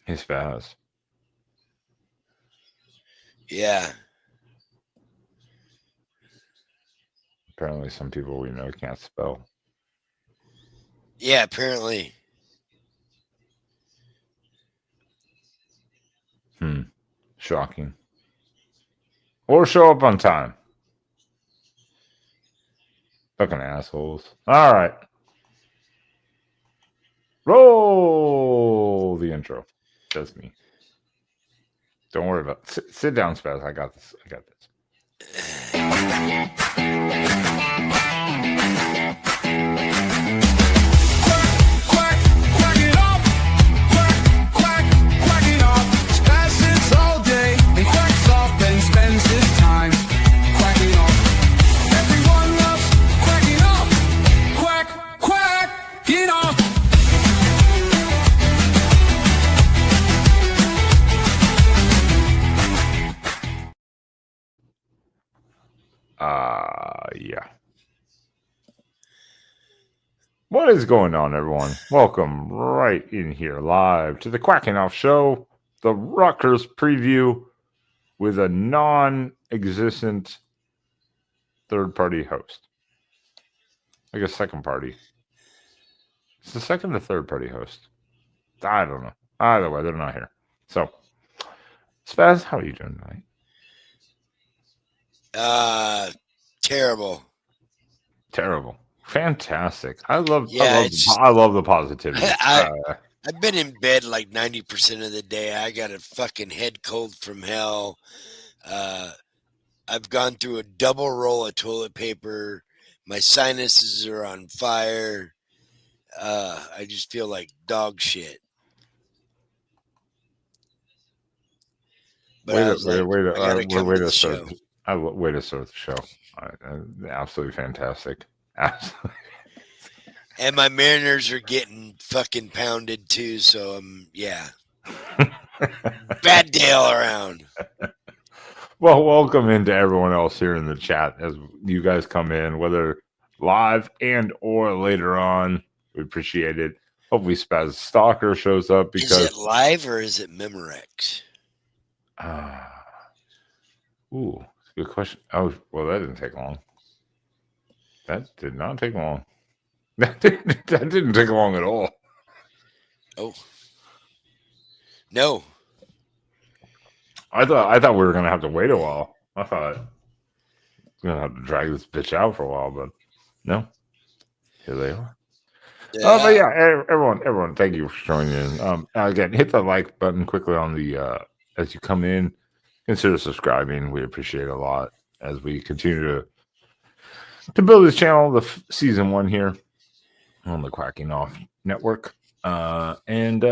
He's fast. Yeah. Apparently, some people we know can't spell. Yeah, apparently. Shocking. Or show up on time. Fucking assholes. All right. Roll the intro. That's me. Don't worry about it. Sit down, Spaz. I got this. I got this. Yeah. What is going on, everyone? Welcome right in here live to the Quacking Off Show, the Rutgers preview with a non existent third party host. Like a second party. It's the second or third party host. I don't know. Either way, they're not here. So, Spaz, how are you doing tonight? Terrible. Terrible. Fantastic. I Yeah, it's just love the positivity. I've been in bed like 90% of the day. I got a fucking head cold from hell. Uh, I've gone through a double roll of toilet paper. My sinuses are on fire. I just feel like dog shit. But I was like, I got to come Way to the to start. show. Way to start the show. Absolutely fantastic. Absolutely. And my Mariners are getting fucking pounded too. So, yeah. Bad day all around. Well, welcome into everyone else here in the chat as you guys come in, whether live and or later on. We appreciate it. Hopefully, Spaz Stalker shows up Is because. it live or is it Memorex? Uh, ooh, good question. Oh, well, that didn't take long. That did not take long. That didn't take long at all. Oh, no. I thought we were gonna have to wait a while. I thought we're gonna have to drag this bitch out for a while, but no. Here they are. But Yeah. yeah, everyone, thank you for joining in. Again, hit the like button quickly on the as you come in. Consider subscribing. We appreciate it a lot as we continue to build this channel. The season one here on the Quacking Off Network, and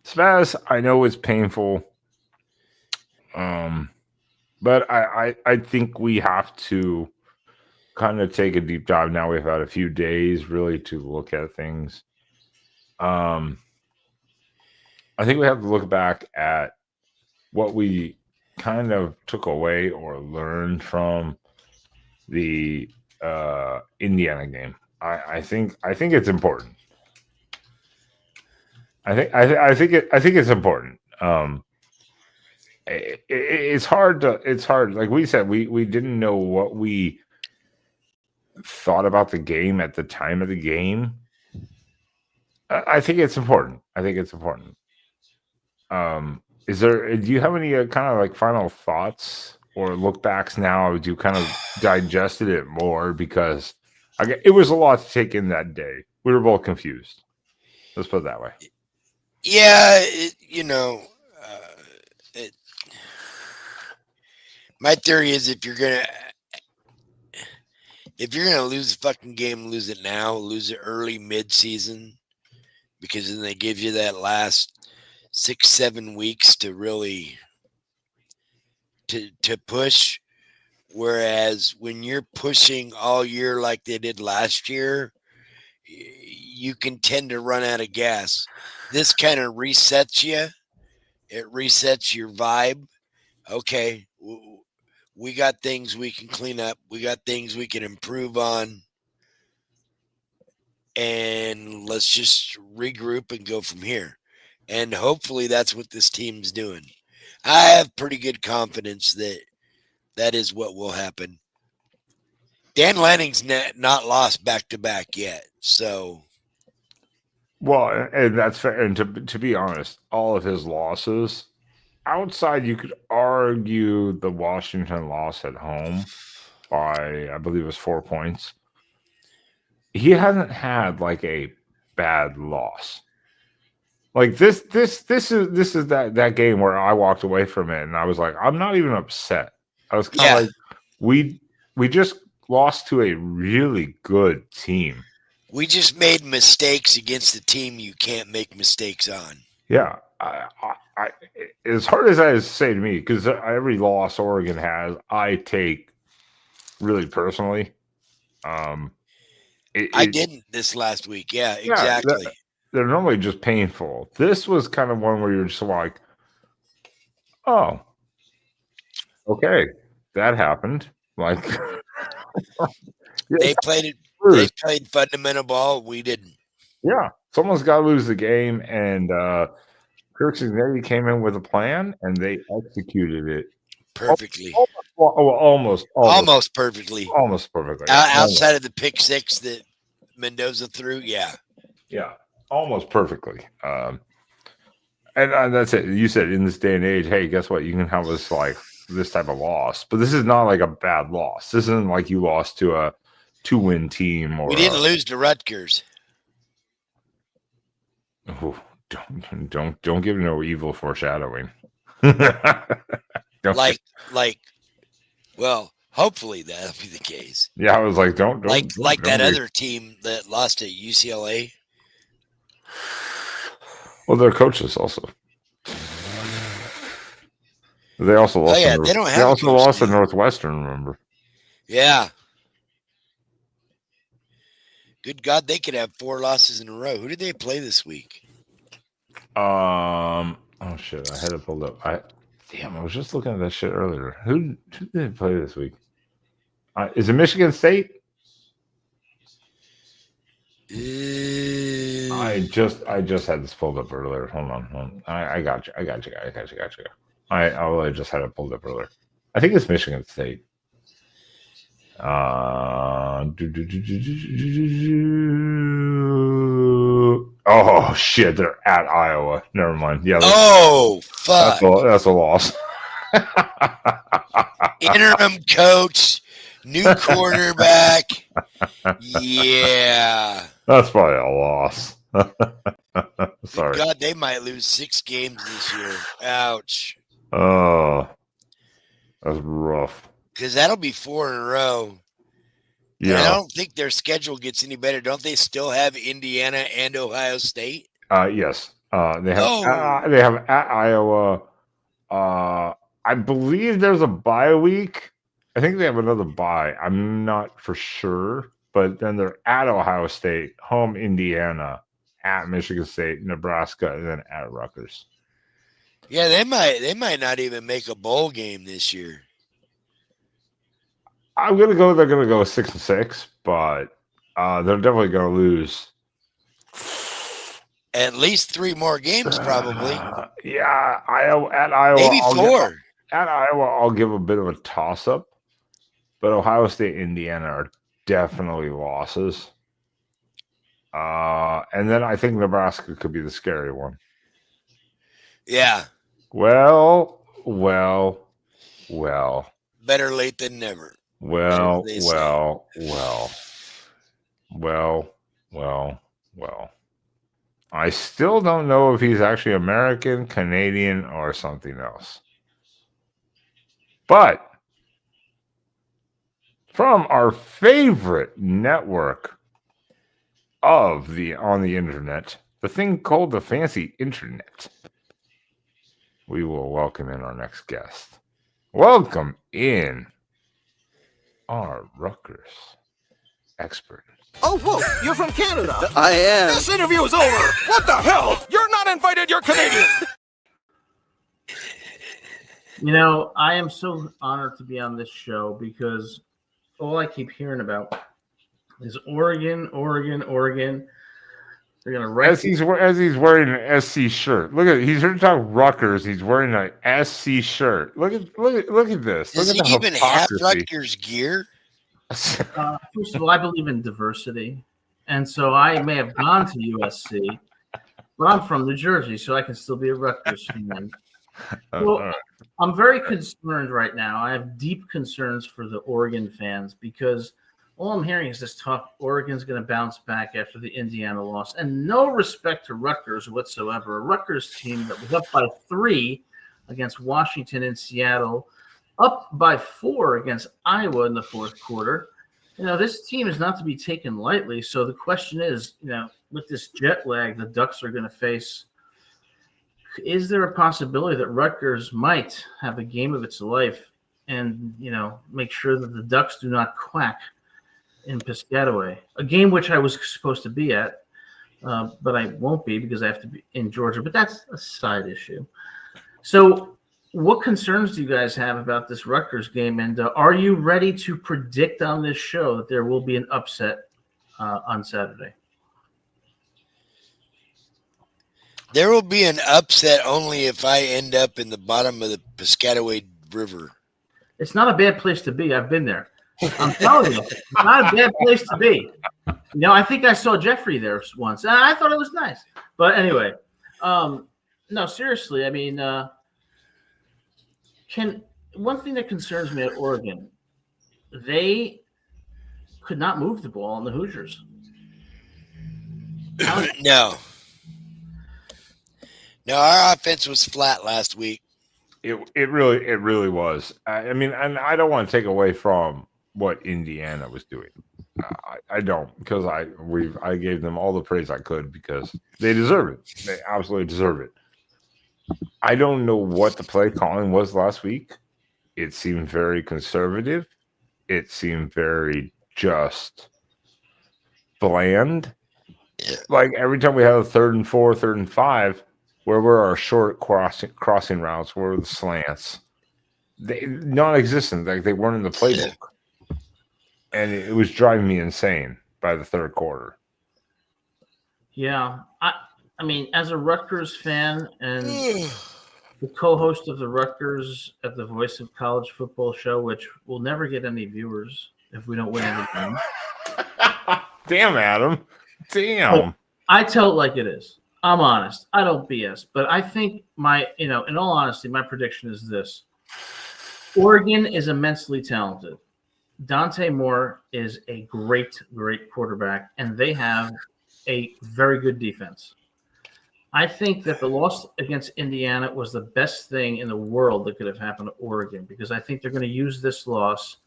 Spaz. I know it's painful, but I think we have to kind of take a deep dive now. We've had a few days really to look at things. Um, I think we have to look back at what we kind of took away or learned from the Indiana game. I think it's important. I think it's important. It's hard to it's hard. Like we said, we didn't know what we thought about the game at the time of the game. I think it's important. I think it's important. Is there? Do you have any kind of like final thoughts or look backs now? Would you kind of digested it more because it was a lot to take in that day. We were both confused. Let's put it that way. Yeah, it, my theory is if you're gonna lose a fucking game, lose it now, lose it early mid season, because then they give you that last 6-7 weeks to really to push. Whereas when you're pushing all year like they did last year, you can tend to run out of gas. This kind of resets you. It resets your vibe. Okay, we got things we can clean up. We got things we can improve on. And let's just regroup and go from here. And hopefully that's what this team's doing. I have pretty good confidence that is what will happen. Dan Lanning's not lost back-to-back yet, so. Well, and that's fair. And to be honest, all of his losses outside, you could argue the Washington loss at home by, I believe it was 4 points. He hasn't had like a bad loss. Like this is that game where I walked away from it and I was like, I'm not even upset. I was kind of like, we just lost to a really good team. We just made mistakes against a team you can't make mistakes on. Yeah, I as hard as that is to say to me, because every loss Oregon has, I take really personally. I didn't this last week. Yeah, yeah, exactly. They're normally just painful. This was kind of one where you're just like, oh, okay, that happened. Like they played fundamental ball. We didn't. Yeah, someone's got to lose the game, and Kirk Cincinnati came in with a plan, and they executed it perfectly. Almost perfectly. Almost perfectly. Outside of the pick six that Mendoza threw, yeah, almost perfectly. And that's it. You said in this day and age, hey, guess what? You can have this type of loss, but this is not like a bad loss. This isn't like you lost to a 2-win team. Or we didn't lose to Rutgers. Oh, don't give no evil foreshadowing. Well, hopefully that'll be the case. Yeah, I was like, don't that other team that lost at UCLA. Well, their coaches also. They also lost. They don't have. They also lost to Northwestern. Remember? Yeah. Good God, they could have 4 losses in a row. Who did they play this week? Oh shit! I had it pulled up. I was just looking at that shit earlier. Who did they play this week? Is it Michigan State? I just had this pulled up earlier. Hold on. I got you. I just had it pulled up earlier. I think it's Michigan State. Oh shit! They're at Iowa. Never mind. Yeah. Fuck! That's a loss. Interim coach, new quarterback. Yeah. That's probably a loss. Sorry. God, they might lose 6 games this year. Ouch. Oh, that's rough. Because that'll be 4 in a row. Yeah. And I don't think their schedule gets any better. Don't they still have Indiana and Ohio State? Yes. They have at Iowa. I believe there's a bye week. I think they have another bye. I'm not for sure. But then they're at Ohio State, home Indiana, at Michigan State, Nebraska, and then at Rutgers. Yeah, they might not even make a bowl game this year. I'm gonna go. They're gonna go 6-6, but they're definitely gonna lose at least 3 more games, probably. Yeah, at Iowa, maybe 4. At Iowa, I'll give a bit of a toss-up, but Ohio State, Indiana are definitely losses. And then I think Nebraska could be the scary one. Yeah. Well. Better late than never. Well. I still don't know if he's actually American, Canadian, or something else. But from our favorite network on the internet, the thing called the fancy internet, we will welcome in our next guest. Welcome in our Rutgers expert. Oh, whoa, you're from Canada. I am. This interview is over. What the hell? You're not invited, you're Canadian. You know, I am so honored to be on this show because all I keep hearing about is Oregon. They're going to write as he's wearing an SC shirt. Look at he's here to talk Rutgers. He's wearing an SC shirt. Look at this. Does Look at he the even have hypocrisy. Rutgers gear? First of all, I believe in diversity, and so I may have gone to USC, but I'm from New Jersey, so I can still be a Rutgers fan. Well, I'm very concerned right now. I have deep concerns for the Oregon fans because all I'm hearing is this talk. Oregon's going to bounce back after the Indiana loss, and no respect to Rutgers whatsoever. A Rutgers team that was up by 3 against Washington and Seattle, up by 4 against Iowa in the fourth quarter. This team is not to be taken lightly. So the question is, with this jet lag the Ducks are going to face, is there a possibility that Rutgers might have a game of its life and, make sure that the Ducks do not quack in Piscataway, a game which I was supposed to be at, but I won't be because I have to be in Georgia. But that's a side issue. So what concerns do you guys have about this Rutgers game? And are you ready to predict on this show that there will be an upset on Saturday? There will be an upset only if I end up in the bottom of the Piscataway River. It's not a bad place to be. I've been there. I'm telling you, it's not a bad place to be. I think I saw Jeffrey there once, and I thought it was nice. But anyway, no, seriously. I mean, one thing that concerns me at Oregon, they could not move the ball on the Hoosiers. No, our offense was flat last week. It really was. I mean, and I don't want to take away from what Indiana was doing. I don't, because I gave them all the praise I could because they deserve it. They absolutely deserve it. I don't know what the play calling was last week. It seemed very conservative. It seemed very just bland. Like every time we had a 3rd and 4, 3rd and 5, where were our short crossing routes? Where were the slants? They non-existent. Like they weren't in the playbook, and it was driving me insane by the third quarter. Yeah, I mean, as a Rutgers fan and the co-host of the Rutgers at the Voice of College Football show, which will never get any viewers if we don't win anything. Damn, Adam. Damn. But I tell it like it is. I'm honest. I don't BS. But I think in all honesty, my prediction is this. Oregon is immensely talented. Dante Moore is a great, great quarterback, and they have a very good defense. I think that the loss against Indiana was the best thing in the world that could have happened to Oregon because I think they're going to use this loss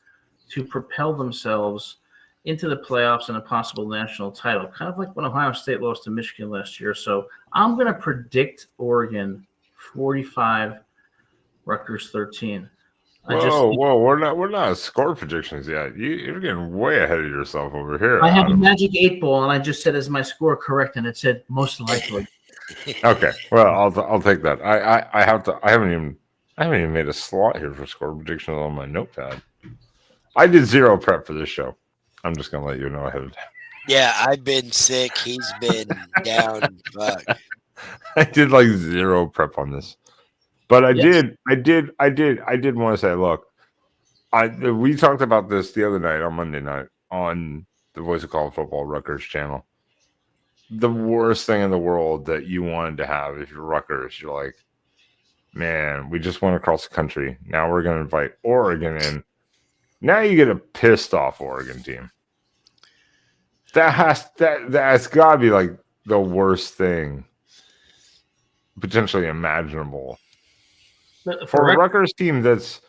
to propel themselves into the playoffs and a possible national title, kind of like when Ohio State lost to Michigan last year. So I'm going to predict Oregon 45, Rutgers 13. Whoa! We're not at score predictions yet. You're getting way ahead of yourself over here. I have a magic 8 ball, and I just said, "Is my score correct?" And it said, "Most likely." Okay, well, I'll take that. I haven't even made a slot here for score predictions on my notepad. I did zero prep for this show. I'm just gonna let you know ahead of time. Yeah, I've been sick. He's been down. Fuck. I did like zero prep on this. But I did want to say, look, we talked about this the other night on Monday night on the Voice of College Football Rutgers channel. The worst thing in the world that you wanted to have if you're Rutgers, you're like, man, we just went across the country. Now we're going to invite Oregon in. Now you get a pissed off Oregon team. That's got to be like the worst thing potentially imaginable. For a Rutgers team that's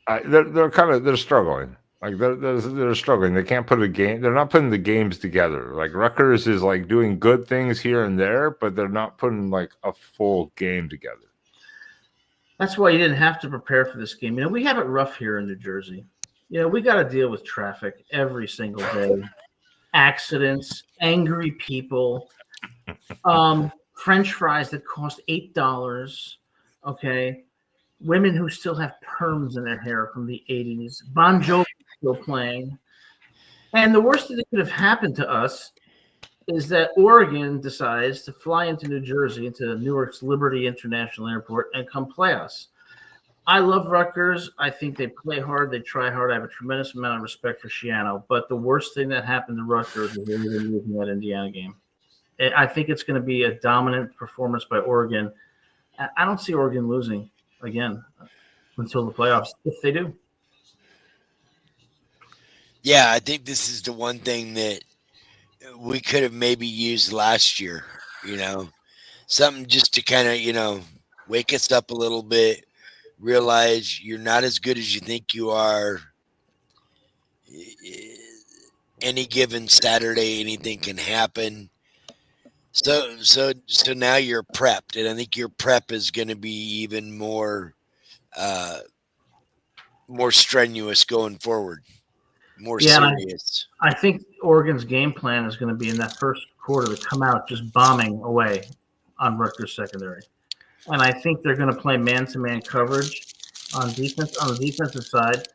they're struggling. Like they're struggling. They can't put a game. They're not putting the games together. Like Rutgers is like doing good things here and there, but they're not putting like a full game together. That's why you didn't have to prepare for this game. We have it rough here in New Jersey. We got to deal with traffic every single day, accidents, angry people, French fries that cost $8. Okay, women who still have perms in their hair from the 80s. Bon Jovi still playing. And the worst thing that could have happened to us is that Oregon decides to fly into New Jersey, into Newark's Liberty International Airport, and come play us. I love Rutgers. I think they play hard. They try hard. I have a tremendous amount of respect for Shiano. But the worst thing that happened to Rutgers is they were losing that Indiana game. I think it's going to be a dominant performance by Oregon. I don't see Oregon losing again until the playoffs, if they do. Yeah, I think this is the one thing that we could have maybe used last year, something just to kind of, wake us up a little bit, realize you're not as good as you think you are. Any given Saturday, anything can happen. So now you're prepped, and I think your prep is going to be even more strenuous going forward, more serious. I think Oregon's game plan is going to be in that first quarter to come out just bombing away on Rutgers secondary, and I think they're going to play man-to-man coverage on defense on the defensive side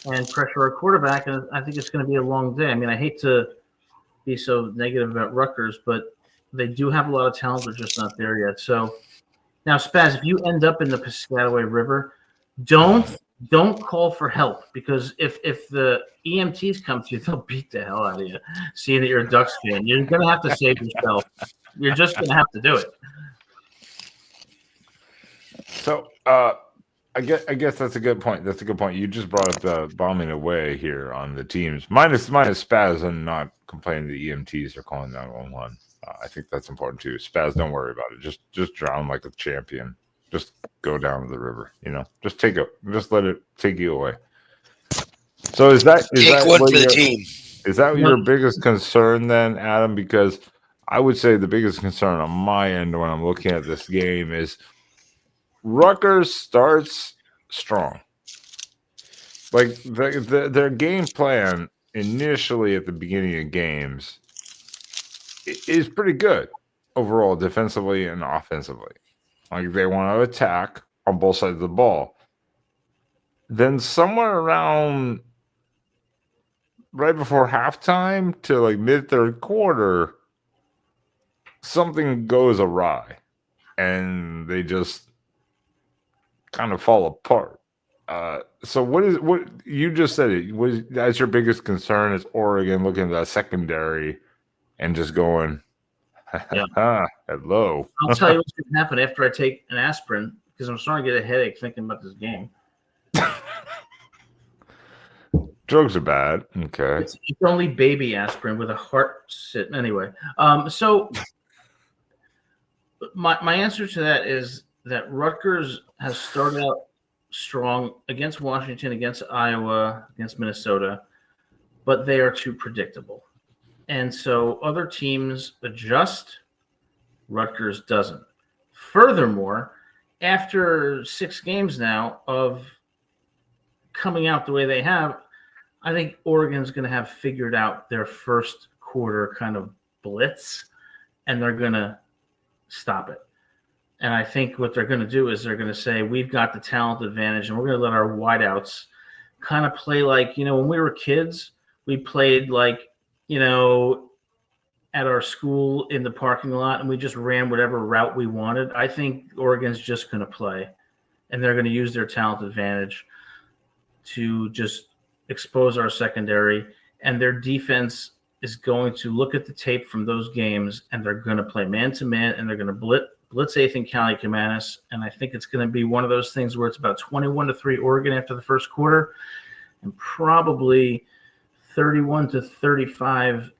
and pressure our quarterback. And I think it's going to be a long day. I mean, I hate to be so negative about Rutgers, but they do have a lot of talent. They're just not there yet. So now, Spaz, if you end up in the Piscataway River, don't call for help, because if the EMTs come to you, they'll beat the hell out of you. Seeing that you're a Ducks fan, you're going to have to save yourself. You're just going to have to do it. So I guess that's a good point. That's a good point. You just brought up the bombing away here on the teams. Minus Spaz and not complaining the EMTs are calling 911. I think that's important too. Spaz, don't worry about it. Just drown like a champion. Just go down to the river. Just let it take you away. So is that one for the team? Is that your biggest concern then, Adam? Because I would say the biggest concern on my end when I'm looking at this game is Rutgers starts strong. Like their game plan initially at the beginning of games is pretty good overall, defensively and offensively. Like they want to attack on both sides of the ball. Then somewhere around right before halftime to like mid-third quarter, something goes awry and they just kind of fall apart. So what you just said that's your biggest concern is Oregon looking at that secondary and just going, hello. I'll tell you what's going to happen after I take an aspirin, because I'm starting to get a headache thinking about this game. Drugs are bad. Okay. It's only baby aspirin with a heart sit. Anyway, so my answer to that is that Rutgers has started out strong against Washington, against Iowa, against Minnesota, but they are too predictable. And so other teams adjust. Rutgers doesn't. Furthermore, after 6 games now of coming out the way they have, I think Oregon's going to have figured out their first quarter kind of blitz, and they're going to stop it. And I think what they're going to do is they're going to say, we've got the talent advantage, and we're going to let our wideouts kind of play like, when we were kids, we played like, at our school in the parking lot, and we just ran whatever route we wanted. I think Oregon's just going to play, and they're going to use their talent advantage to just expose our secondary, and their defense is going to look at the tape from those games, and they're going to play man-to-man, and they're going to blitz Ethan Kaliakmanis, and I think it's going to be one of those things where it's about 21-3 Oregon after the first quarter, and probably 31-35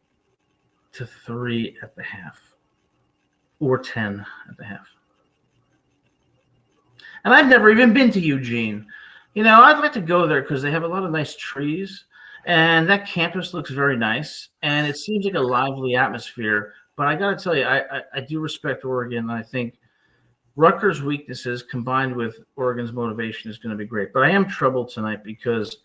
to 3 at the half, or 10 at the half. And I've never even been to Eugene. I'd like to go there because they have a lot of nice trees, and that campus looks very nice, and it seems like a lively atmosphere. But I got to tell you, I do respect Oregon, and I think Rutgers' weaknesses combined with Oregon's motivation is going to be great. But I am troubled tonight because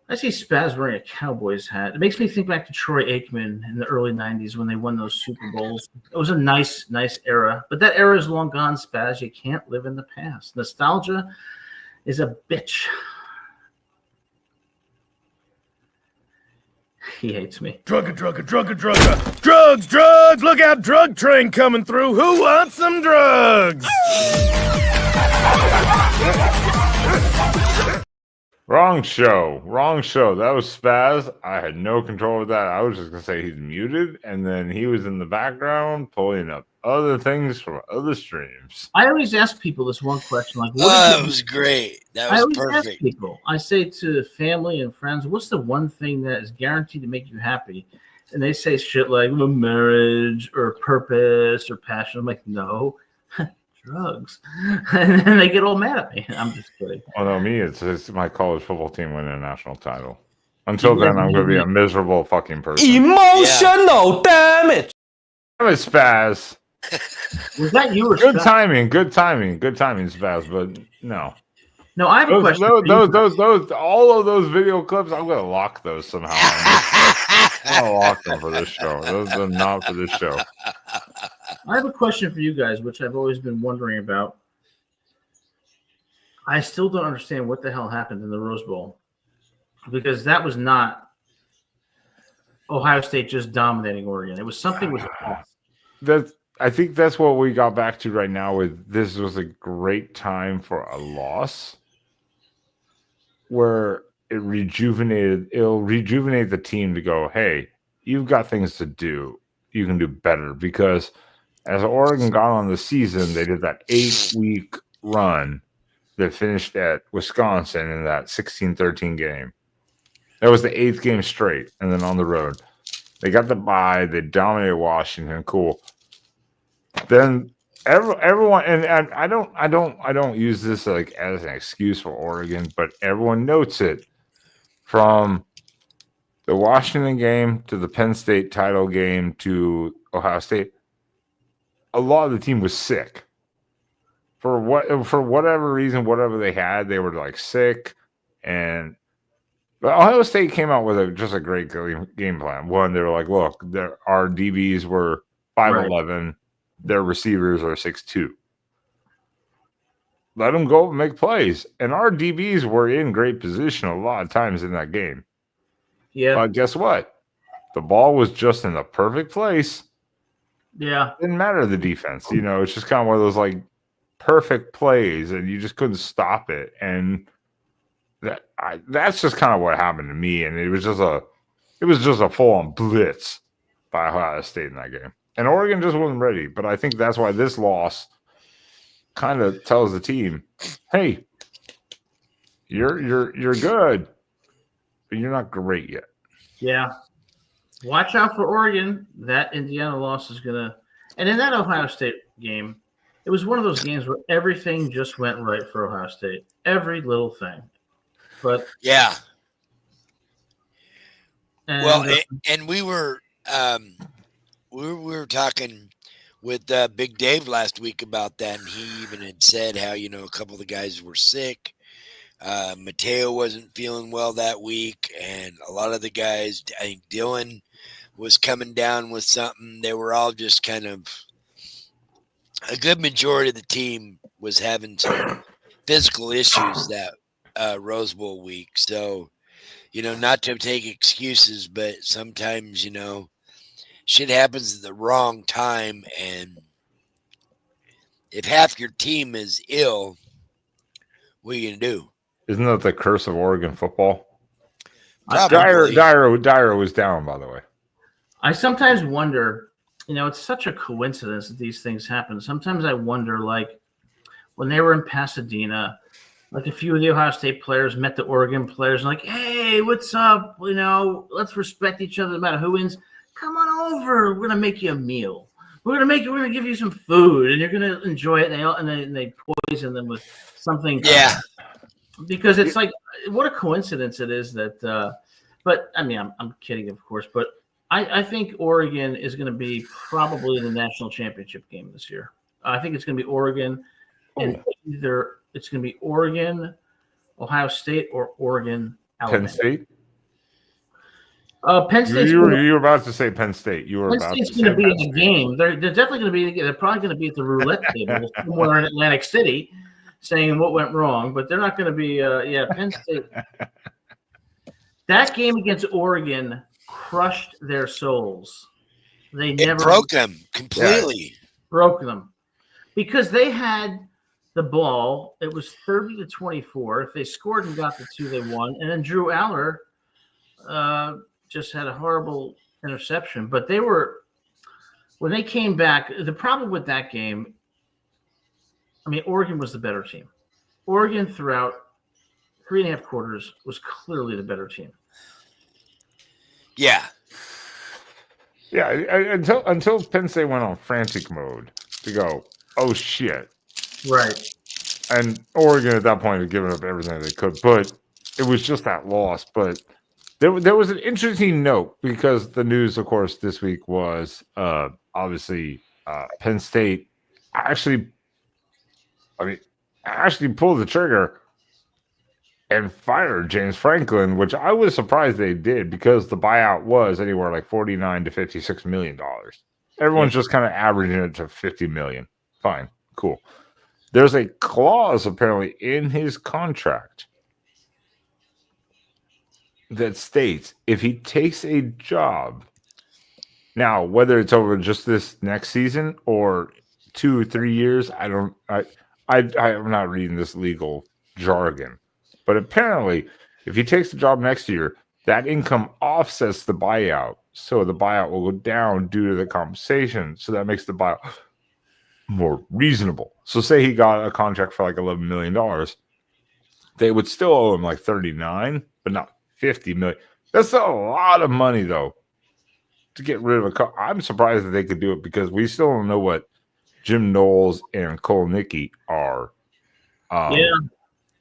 I see Spaz wearing a Cowboys hat. It makes me think back to Troy Aikman in the early 90s when they won those Super Bowls. It was a nice era. But that era is long gone, Spaz. You can't live in the past. Nostalgia is a bitch. He hates me. Drugga. Drugs. Look out, drug train coming through. Who wants some drugs? Wrong show. That was Spaz. I had no control of that. I was just going to say he's muted, and then he was in the background pulling up other things from other streams. I always ask people this one question, like, that was great. That was perfect. Ask people, I say to family and friends, what's the one thing that is guaranteed to make you happy? And they say shit like marriage or purpose or passion. I'm like, no, drugs. And then they get all mad at me. I'm just kidding. Well, no, me, it's my college football team winning a national title. Until then, I'm going to be a miserable fucking person. Emotional damage. Damn it, Spaz. Was that you or Good Spaz? timing, Spaz, but no. No, I have a question. Those, all of those video clips, I'm going to lock those somehow. I'm going to lock them for this show. Those are not for this show. I have a question for you guys, which I've always been wondering about. I still don't understand what the hell happened in the Rose Bowl, because that was not Ohio State just dominating Oregon. It was something was off. I think that's what we got back to right now. With this was a great time for a loss, where it'll rejuvenate the team to go, hey, you've got things to do. You can do better, because as Oregon got on the season, they did that 8-week run that finished at Wisconsin in that 16-13 game. That was the 8th game straight, and then on the road. They got the bye. They dominated Washington. Cool. Then everyone, and I don't use this like as an excuse for Oregon, but everyone notes it from the Washington game to the Penn State title game to Ohio State. A lot of the team was sick. For whatever reason, whatever they had, they were like sick. But Ohio State came out with just a great game plan. One, they were like, look, our DBs were 5'11", their receivers are 6'2". Let them go and make plays. And our DBs were in great position a lot of times in that game. Yeah. But guess what? The ball was just in the perfect place. Yeah. Didn't matter the defense. It's just kind of one of those like perfect plays, and you just couldn't stop it. And that's just kind of what happened to me. And it was just a full-on blitz by Ohio State in that game. And Oregon just wasn't ready. But I think that's why this loss kind of tells the team, hey, you're good, but you're not great yet. Yeah. Watch out for Oregon. That Indiana loss is going to – and in that Ohio State game, it was one of those games where everything just went right for Ohio State. Every little thing. But – yeah. And, and we were we were talking with Big Dave last week about that, and he even had said how, a couple of the guys were sick. Mateo wasn't feeling well that week, and a lot of the guys, I think Dylan was coming down with something. They were all just kind of – a good majority of the team was having some physical issues that Rose Bowl week. So, not to take excuses, but sometimes, shit happens at the wrong time, and if half your team is ill, what are you going to do? Isn't that the curse of Oregon football? Probably. Dyer was down, by the way. I sometimes wonder, it's such a coincidence that these things happen. Sometimes I wonder, like, when they were in Pasadena, like a few of the Ohio State players met the Oregon players and like, hey, what's up? Let's respect each other no matter who wins. Come on over. We're going to make you a meal. We're going to give you some food, and you're going to enjoy it. And they poison them with something. Yeah. Because it's like, what a coincidence it is that, but I mean, I'm kidding, of course, but I think Oregon is going to be probably the national championship game this year. I think it's going to be Oregon, and either it's going to be Oregon, Ohio State, or Oregon, Alabama. Penn State? Penn State. You were about to say Penn State. Penn State's going to be in the game. They're definitely going to be. They're probably going to be at the roulette table somewhere in Atlantic City, saying what went wrong. But they're not going to be. Penn State. That game against Oregon crushed their souls. They It never broke them completely. broke them because they had the ball. It was 30-24. If they scored and got the 2, they won. And then Drew Aller just had a horrible interception. But when they came back, the problem with that game, I mean, Oregon was the better team. Oregon throughout 3.5 quarters was clearly the better team. Yeah. Yeah, until Penn State went on frantic mode to go, oh shit. Right. And Oregon at that point had given up everything they could, but it was just that loss. But there was an interesting note because the news, of course, this week was obviously Penn State actually pulled the trigger and fired James Franklin, which I was surprised they did because the buyout was anywhere like $49 to $56 million. Everyone's just kind of averaging it to $50 million. Fine, cool. There's a clause apparently in his contract that states if he takes a job, now whether it's over just this next season or 2 or 3 years, I'm not reading this legal jargon. But apparently, if he takes the job next year, that income offsets the buyout. So the buyout will go down due to the compensation. So that makes the buyout more reasonable. So say he got a contract for like $11 million. They would still owe him like 39, but not 50 million. That's a lot of money, though, to get rid of a I'm surprised that they could do it because we still don't know what Jim Knowles and Cole Nickey are.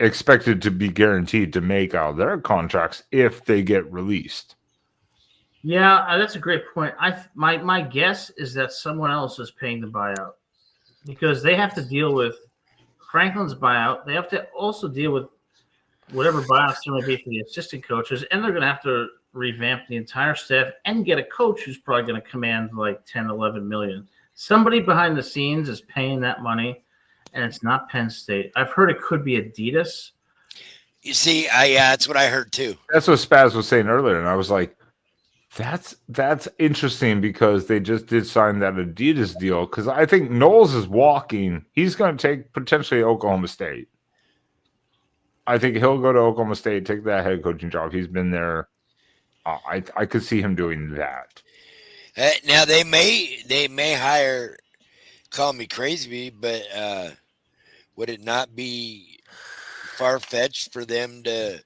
Expected to be guaranteed to make out their contracts if they get released. Yeah, that's a great point. My guess is that someone else is paying the buyout because they have to deal with Franklin's buyout. They have to also deal with whatever buyouts there may be for the assistant coaches, and they're going to have to revamp the entire staff and get a coach who's probably going to command like 10, 11 million. Somebody behind the scenes is paying that money. And it's not Penn State. I've heard it could be Adidas. You see, that's what I heard too. That's what Spaz was saying earlier, and I was like, that's interesting because they just did sign that Adidas deal because I think Knowles is walking. He's going to take potentially Oklahoma State. I think he'll go to Oklahoma State, take that head coaching job. He's been there. I could see him doing that. Now they may hire. Call me crazy, but would it not be far-fetched for them to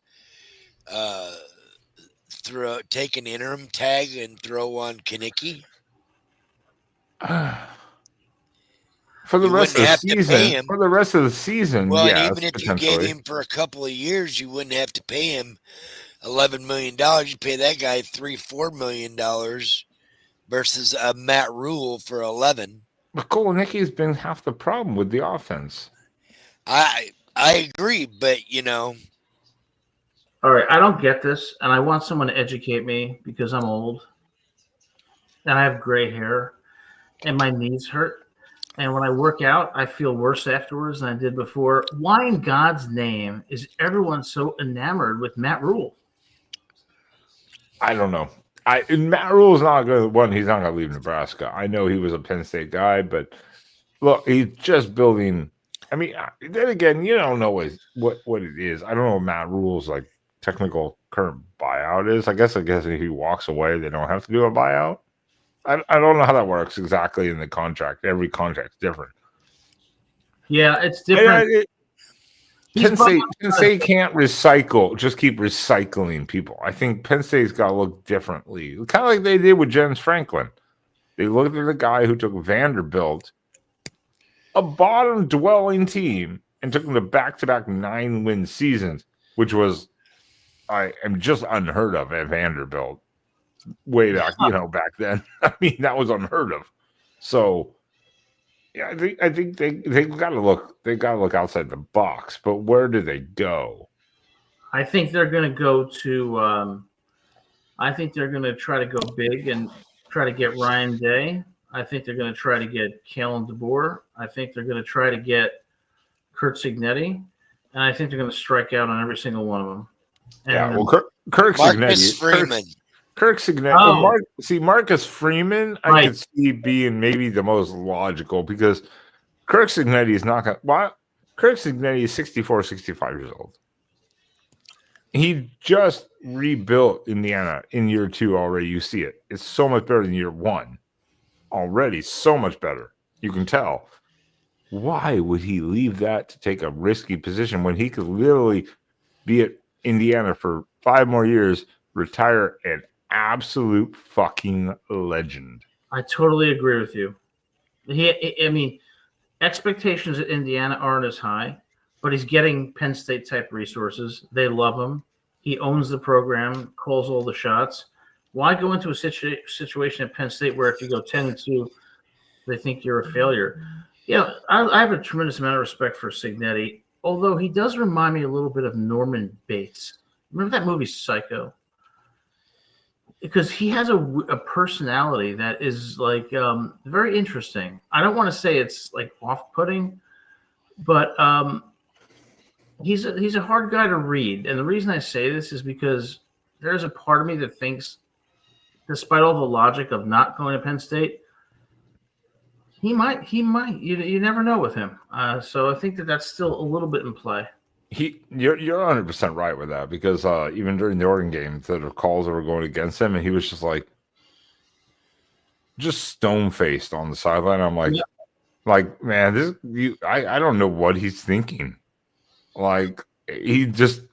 take an interim tag and throw on Kinnicky? For the rest of the season. For the rest of the season, well, yes, and even if you gave him for a couple of years, you wouldn't have to pay him $11 million. You pay that guy $3-4 million versus Matt Rule for 11. But Cole Nickey's been half the problem with the offense. I agree, but you know. All right, I don't get this, and I want someone to educate me because I'm old, and I have gray hair, and my knees hurt, and when I work out, I feel worse afterwards than I did before. Why in God's name is everyone so enamored with Matt Rule? I don't know. Matt Rule is not going to he's not going to leave Nebraska. I know he was a Penn State guy, but look, he's just building. I mean, then again, you don't know what it is. I don't know what Matt Rule's like technical current buyout is. I guess if he walks away, they don't have to do a buyout. I don't know how that works exactly in the contract. Every contract's different. Yeah, it's different. Penn State can't recycle, just keep recycling people. I think Penn State's got to look differently, kind of like they did with James Franklin. They looked at the guy who took Vanderbilt, a bottom-dwelling team, and took them to back-to-back 9-win seasons, which was, I am just unheard of at Vanderbilt. Way back, back then. I mean, that was unheard of. So, yeah, I think they got to look outside the box. But where do they go? I think they're going to go to. I think they're going to try to go big and try to get Ryan Day. I think they're going to try to get Kalen DeBoer. I think they're going to try to get Kurt Signetti, and I think they're going to strike out on every single one of them. And Kirk Signetti. Kirk Cignetti. Oh. Marcus Freeman, I Right. could see being maybe the most logical because Kirk Cignetti is not going to. Why? Kirk Cignetti is 64, 65 years old. He just rebuilt Indiana in year 2 already. You see it. It's so much better than year 1. Already so much better. You can tell. Why would he leave that to take a risky position when he could literally be at Indiana for 5 more years, retire an absolute fucking legend? I totally agree with you. I mean, expectations at Indiana aren't as high, but he's getting Penn State type resources. They love him. He owns the program, calls all the shots. Why go into a situation at Penn State where if you go 10-2, they think you're a failure? Yeah, I have a tremendous amount of respect for Cignetti, although he does remind me a little bit of Norman Bates. Remember that movie Psycho? Because he has a personality that is like very interesting. I don't want to say it's like off-putting, but he's a hard guy to read. And the reason I say this is because there's a part of me that thinks, despite all the logic of not going to Penn State, he might. You never know with him. So I think that's still a little bit in play. You're 100% right with that because even during the Oregon game, the calls that were going against him, and he was just stone faced on the sideline. I'm like, like man, I don't know what he's thinking. Like he just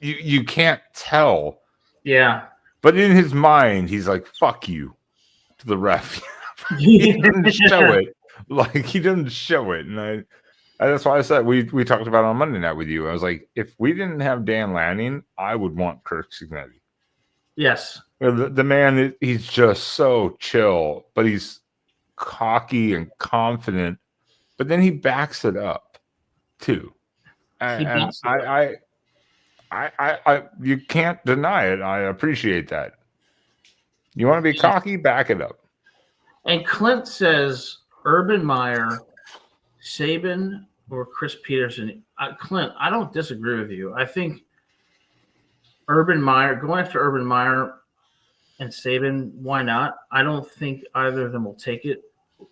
you can't tell. Yeah, but in his mind, he's like, "Fuck you," to the ref. He doesn't show it. Like he doesn't show it, and that's why I said we talked about it on Monday night with you. I was like, if we didn't have Dan Lanning, I would want Kirk Cignetti. Yes, the man, he's just so chill, but he's cocky and confident. But then he backs it up too. And you can't deny it. I appreciate that. You want to be cocky, back it up. And Clint says Urban Meyer, Saban, or Chris Peterson. Clint, I don't disagree with you. I think Urban Meyer, going after Urban Meyer and Saban, why not? I don't think either of them will take it.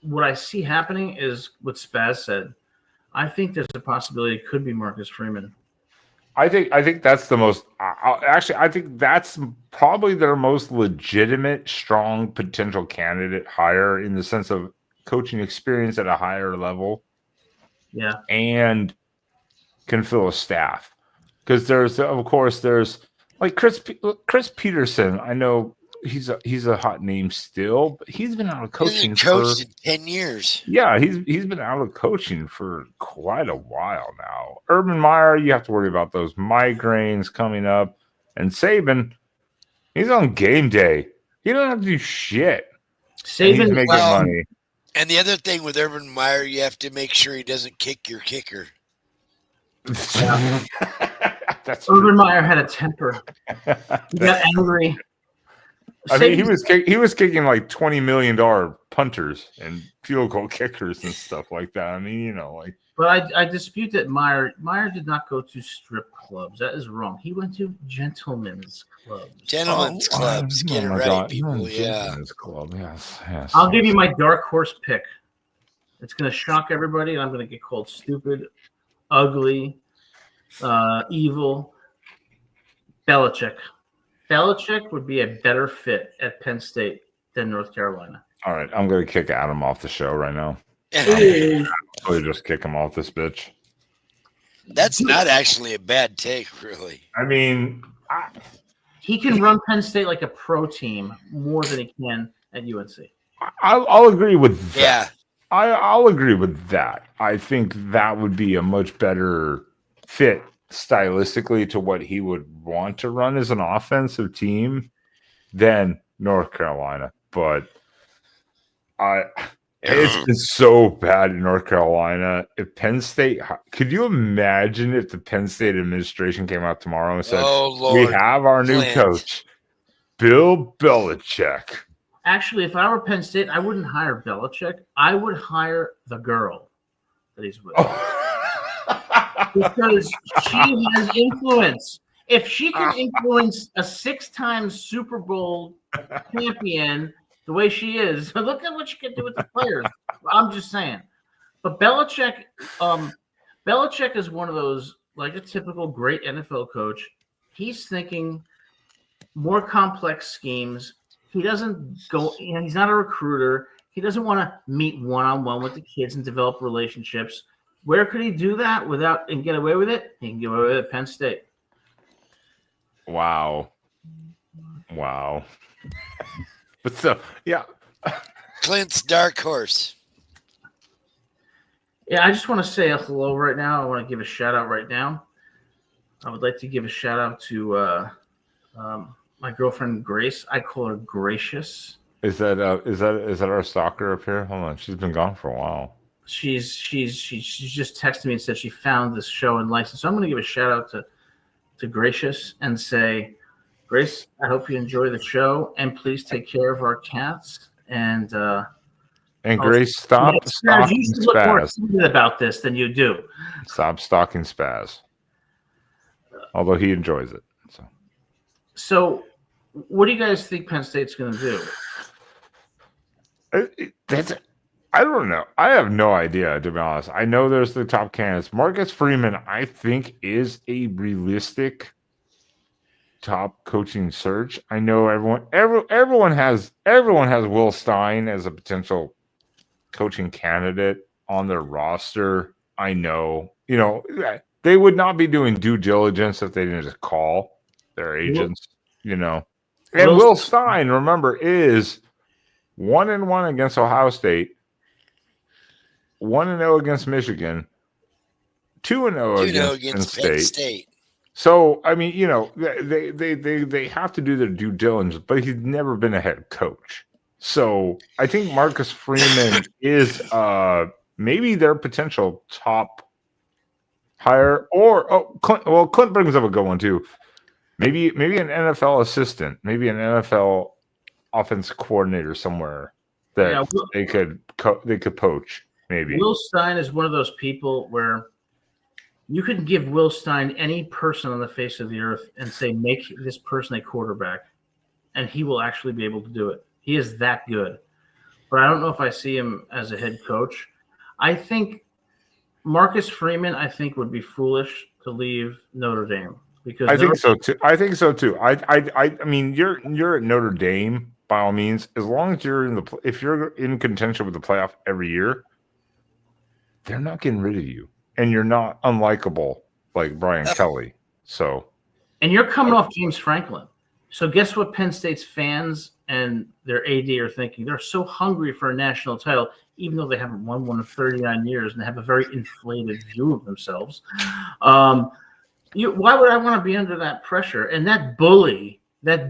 What I see happening is what Spaz said. I think there's a possibility it could be Marcus Freeman. I think that's the most actually. I think that's probably their most legitimate, strong potential candidate hire in the sense of coaching experience at a higher level. Yeah, and can fill a staff because there's like Chris Peterson. I know he's a hot name still, but he's been out of coaching for 10 years. Yeah, he's been out of coaching for quite a while now. Urban Meyer, you have to worry about those migraines coming up, and Saban, he's on game day. He don't have to do shit. Saban making money. And the other thing with Urban Meyer, you have to make sure he doesn't kick your kicker. Urban Meyer had a temper. He got angry. I mean, he was kicking like $20 million punters and field goal kickers and stuff like that. I mean, like. But I dispute that Meyer did not go to strip clubs. That is wrong. He went to gentlemen's clubs. Gentlemen's clubs. Get it right, God. People. Yeah. Gentlemen's club. Yes. I'll give you my dark horse pick. It's going to shock everybody, and I'm going to get called stupid, ugly, evil. Belichick. Belichick would be a better fit at Penn State than North Carolina. All right, I'm going to kick Adam off the show right now. Probably just kick him off this bitch. That's not actually a bad take, really. I mean, he can run Penn State like a pro team more than he can at UNC. I'll agree with that. Yeah. I'll agree with that. I think that would be a much better fit stylistically to what he would want to run as an offensive team than North Carolina. But it's been so bad in North Carolina. If Penn State, could you imagine if the Penn State administration came out tomorrow and said, we have our new coach, Bill Belichick. Actually, if I were Penn State, I wouldn't hire Belichick. I would hire the girl that he's with. Because she has influence. If she can influence a 6-time Super Bowl champion the way she is, look at what she can do with the players. I'm just saying. But Belichick is one of those, like a typical great NFL coach. He's thinking more complex schemes. He doesn't go, he's not a recruiter. He doesn't want to meet one-on-one with the kids and develop relationships. Where could he do that without and get away with it? He can get away with it at Penn State. Wow. But so, yeah. Clint's dark horse. Yeah, I just want to say a hello right now. I want to give a shout out right now. I would like to give a shout out to my girlfriend Grace. I call her Gracious. Is that our stalker up here? Hold on, she's been gone for a while. She's just texted me and said she found this show and license. So I'm going to give a shout out to Gracious and say, Grace, I hope you enjoy the show and please take care of our cats. And Grace, stop stalking you should look more Spaz. excited about this than you do. Stop stalking Spaz. Although he enjoys it. So what do you guys think Penn State's going to do? I don't know. I have no idea, to be honest. I know there's the top candidates. Marcus Freeman, I think, is a realistic top coaching search. I know everyone has Will Stein as a potential coaching candidate on their roster. I know, they would not be doing due diligence if they didn't just call their agents, And Will Stein, remember, is 1-1 against Ohio State, 1-0 against Michigan, 2-0 against Penn State. So, I mean, they have to do their due diligence, but he's never been a head coach. So I think Marcus Freeman is maybe their potential top hire. Or Clint brings up a good one too. Maybe an NFL assistant, maybe an NFL offense coordinator somewhere that they could poach. Maybe Will Stein is one of those people where you could give Will Stein any person on the face of the earth and say, make this person a quarterback, and he will actually be able to do it. He is that good. But I don't know if I see him as a head coach. I think Marcus Freeman, would be foolish to leave Notre Dame. Because I think so too. I mean, you're at Notre Dame by all means. As long as if you're in contention with the playoff every year, they're not getting rid of you, and you're not unlikable like Brian Kelly. So, and you're coming off James Franklin. So guess what? Penn State's fans and their AD are thinking. They're so hungry for a national title, even though they haven't won one in 39 years, and they have a very inflated view of themselves. Why would I want to be under that pressure? And that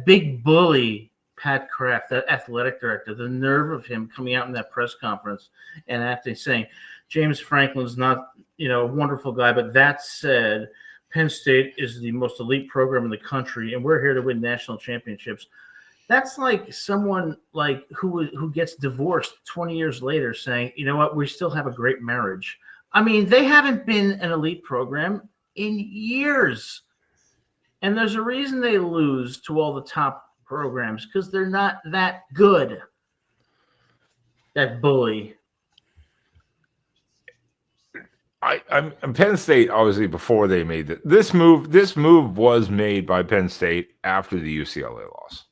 big bully, Pat Kraft, that athletic director, the nerve of him coming out in that press conference and saying, James Franklin's not, a wonderful guy, but that said, Penn State is the most elite program in the country, and we're here to win national championships. That's like someone who gets divorced 20 years later saying, you know what, we still have a great marriage. I mean, they haven't been an elite program in years. And there's a reason they lose to all the top programs, because they're not that good. That bully. I'm Penn State, obviously, before they made this move. This move was made by Penn State after the UCLA loss.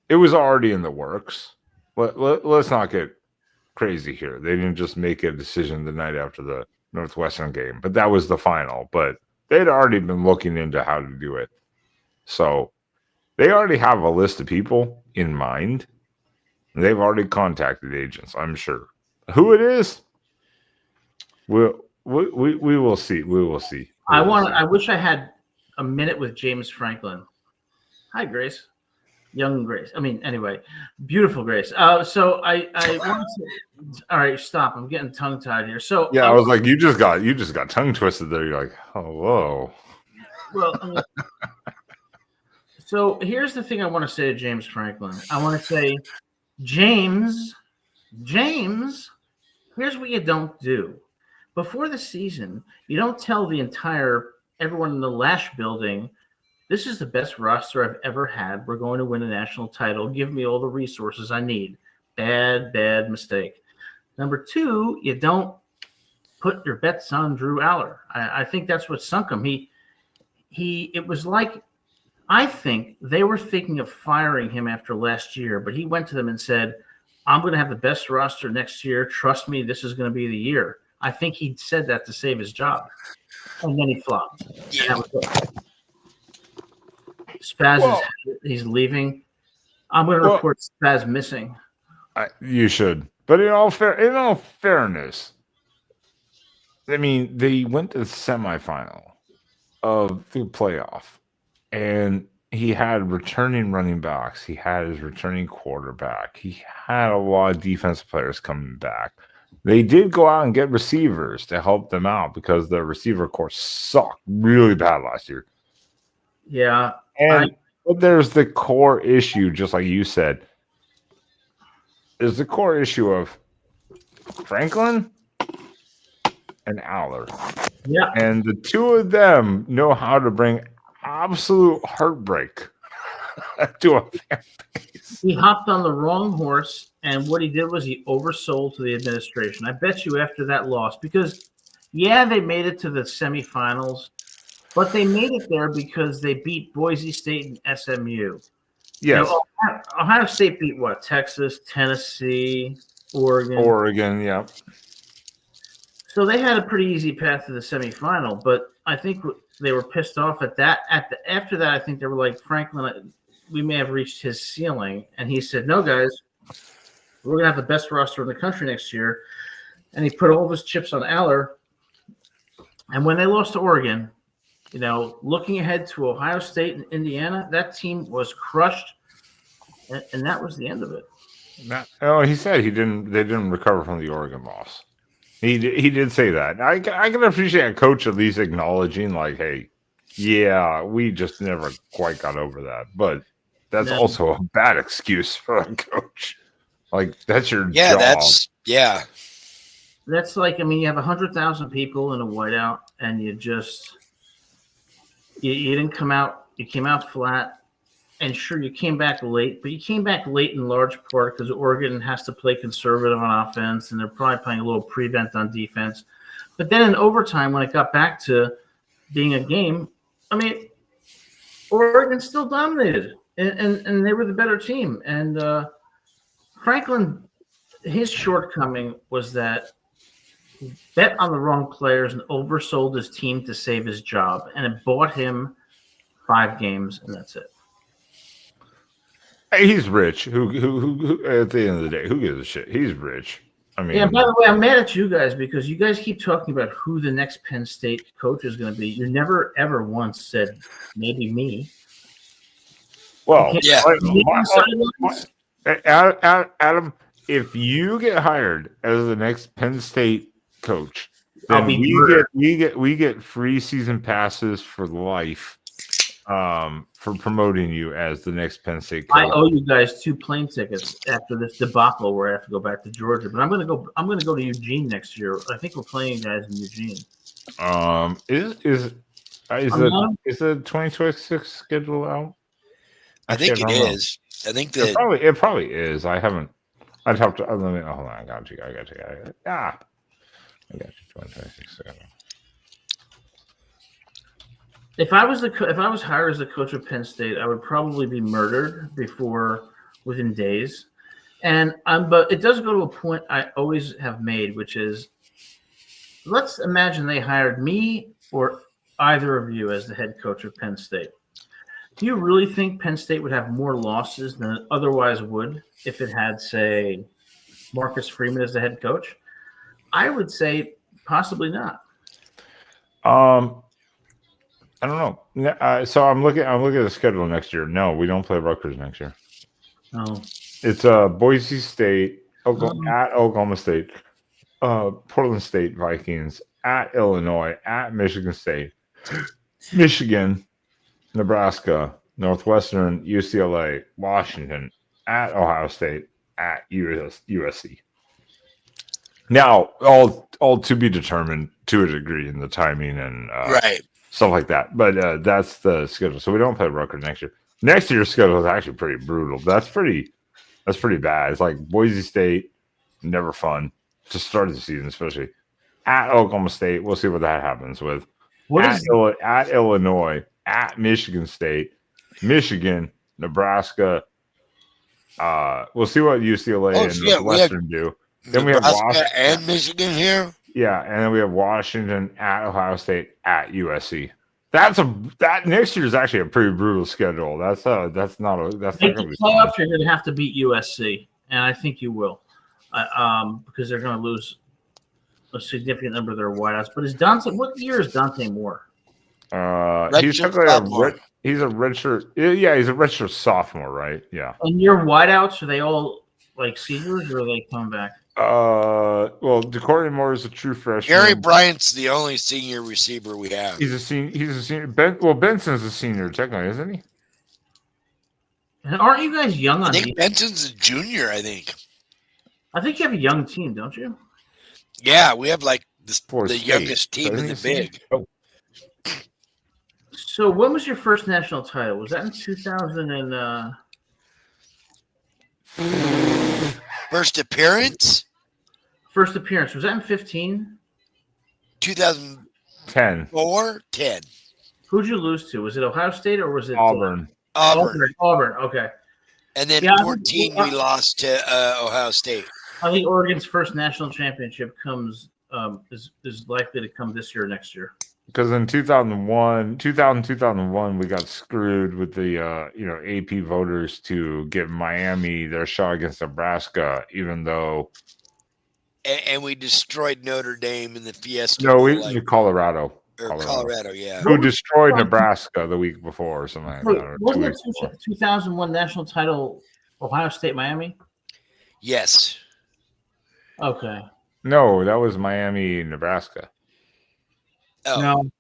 It was already in the works. Let's not get crazy here. They didn't just make a decision the night after the Northwestern game, but that was the final. But they'd already been looking into how to do it. So they already have a list of people in mind. They've already contacted agents, I'm sure. Who it is, we will see. We will see. I wish I had a minute with James Franklin. Hi, Grace. Young Grace. I mean, anyway, beautiful Grace. So I want to. All right, stop. I'm getting tongue tied here. So yeah, I was like, you just got tongue twisted there. You're like, hello. Well, so here's the thing I want to say to James Franklin. I want to say, James, here's what you don't do. Before the season, you don't tell the entire everyone in the Lash building, this is the best roster I've ever had. We're going to win a national title. Give me all the resources I need. Bad mistake. Number two, you don't put your bets on Drew Aller. I think that's what sunk him. It was like, I think they were thinking of firing him after last year, but he went to them and said, I'm going to have the best roster next year. Trust me, this is going to be the year. I think he said that to save his job. And then he flopped. And that was it. Spaz he's leaving. I'm going to report Spaz missing. You should. But in all fairness, I mean, they went to the semifinal of the playoff, and he had returning running backs. He had his returning quarterback. He had a lot of defensive players coming back. They did go out and get receivers to help them out because the receiver corps sucked really bad last year. Yeah. But there's the core issue, just like you said. There's the core issue of Franklin and Aller. Yeah. And the two of them know how to bring absolute heartbreak to a fan base. He hopped on the wrong horse, and what he did was he oversold to the administration. I bet you after that loss, because, yeah, they made it to the semifinals, but they made it there because they beat Boise State and SMU. Yes. You know, Ohio State beat what? Texas, Tennessee, Oregon. Oregon, yeah. So they had a pretty easy path to the semifinal, but I think they were pissed off at that. After that, I think they were like, Franklin, we may have reached his ceiling. And he said, no, guys, we're going to have the best roster in the country next year. And he put all of his chips on Aller. And when they lost to Oregon, you know, looking ahead to Ohio State and Indiana, that team was crushed. And that was the end of it. He said they didn't recover from the Oregon loss. He did say that. I can appreciate a coach at least acknowledging, like, hey, yeah, we just never quite got over that. But that's also a bad excuse for a coach. Like, that's your job. That's like, I mean, you have 100,000 people in a whiteout, and you just you didn't come out. You came out flat. And sure, you came back late, but you came back late in large part because Oregon has to play conservative on offense, and they're probably playing a little prevent on defense. But then in overtime, when it got back to being a game, I mean, Oregon still dominated, and they were the better team. And Franklin, his shortcoming was that he bet on the wrong players and oversold his team to save his job, and it bought him 5 games, and that's it. He's rich. Who at the end of the day, who gives a shit? He's rich. I mean, yeah. By the way, I'm mad at you guys because you guys keep talking about who the next Penn State coach is going to be. You never ever once said maybe me. Well, yeah. Adam, if you get hired as the next Penn State coach, then we get free season passes for life. For promoting you as the next Penn State coach. I owe you guys 2 plane tickets after this debacle where I have to go back to Georgia. But I'm gonna go to Eugene next year. I think we're playing guys in Eugene. Is the 2026 schedule out? I think it is. I think that it probably is. I haven't. I'd have to. Hold on. I got you. I got you. I got you. 2026 schedule. If I was hired as the coach of Penn State, I would probably be murdered within days. But it does go to a point I always have made, which is, let's imagine they hired me or either of you as the head coach of Penn State. Do you really think Penn State would have more losses than it otherwise would if it had, say, Marcus Freeman as the head coach? I would say possibly not. I don't know. So I'm looking at the schedule next year. No, we don't play Rutgers next year. No. It's Boise State, at Oklahoma State, Portland State Vikings, at Illinois, at Michigan State, Michigan, Nebraska, Northwestern, UCLA, Washington, at Ohio State, at USC. Now, all to be determined to a degree in the timing and right. stuff like that. But that's the schedule. So we don't play Rutgers next year. Next year's schedule is actually pretty brutal. That's pretty bad. It's like Boise State, never fun to start the season, especially at Oklahoma State. We'll see what that happens with. At Illinois, at Michigan State, Michigan, Nebraska. We'll see what UCLA and Northwestern do. Then Nebraska we have Washington and Michigan here. Yeah, and then we have Washington at Ohio State at USC. That next year is actually a pretty brutal schedule. That's not going to be playoffs. You're going to have to beat USC, and I think you will, because they're going to lose a significant number of their wideouts. But is Dante? What year is Dante Moore? He's a redshirt. Yeah, he's a redshirt sophomore, right? Yeah. And your wideouts, are they all like seniors, or are they coming back? Well, DeCorey Moore is a true freshman. Gary Bryant's the only senior receiver we have. He's a senior. Benson's a senior, technically, isn't he? And aren't you guys young on? I think Benson's a junior. I think you have a young team, don't you? Yeah, we have like the youngest team in the big. Oh. So when was your first national title? Was that in 2000 and? First appearance? First appearance. Was that in 15? 2010. 10. Who'd you lose to? Was it Ohio State or was it Auburn? Auburn. Okay. And then 14, we lost to Ohio State. I think Oregon's first national championship is likely to come this year or next year. Because in 2001, we got screwed with the AP voters to give Miami their shot against Nebraska, even though. And we destroyed Notre Dame in the Fiesta. No, Colorado. Colorado, yeah. Who destroyed Nebraska the week before or something like that. Wasn't it 2001 national title Ohio State, Miami? Yes. Okay. No, that was Miami, Nebraska. Oh. No.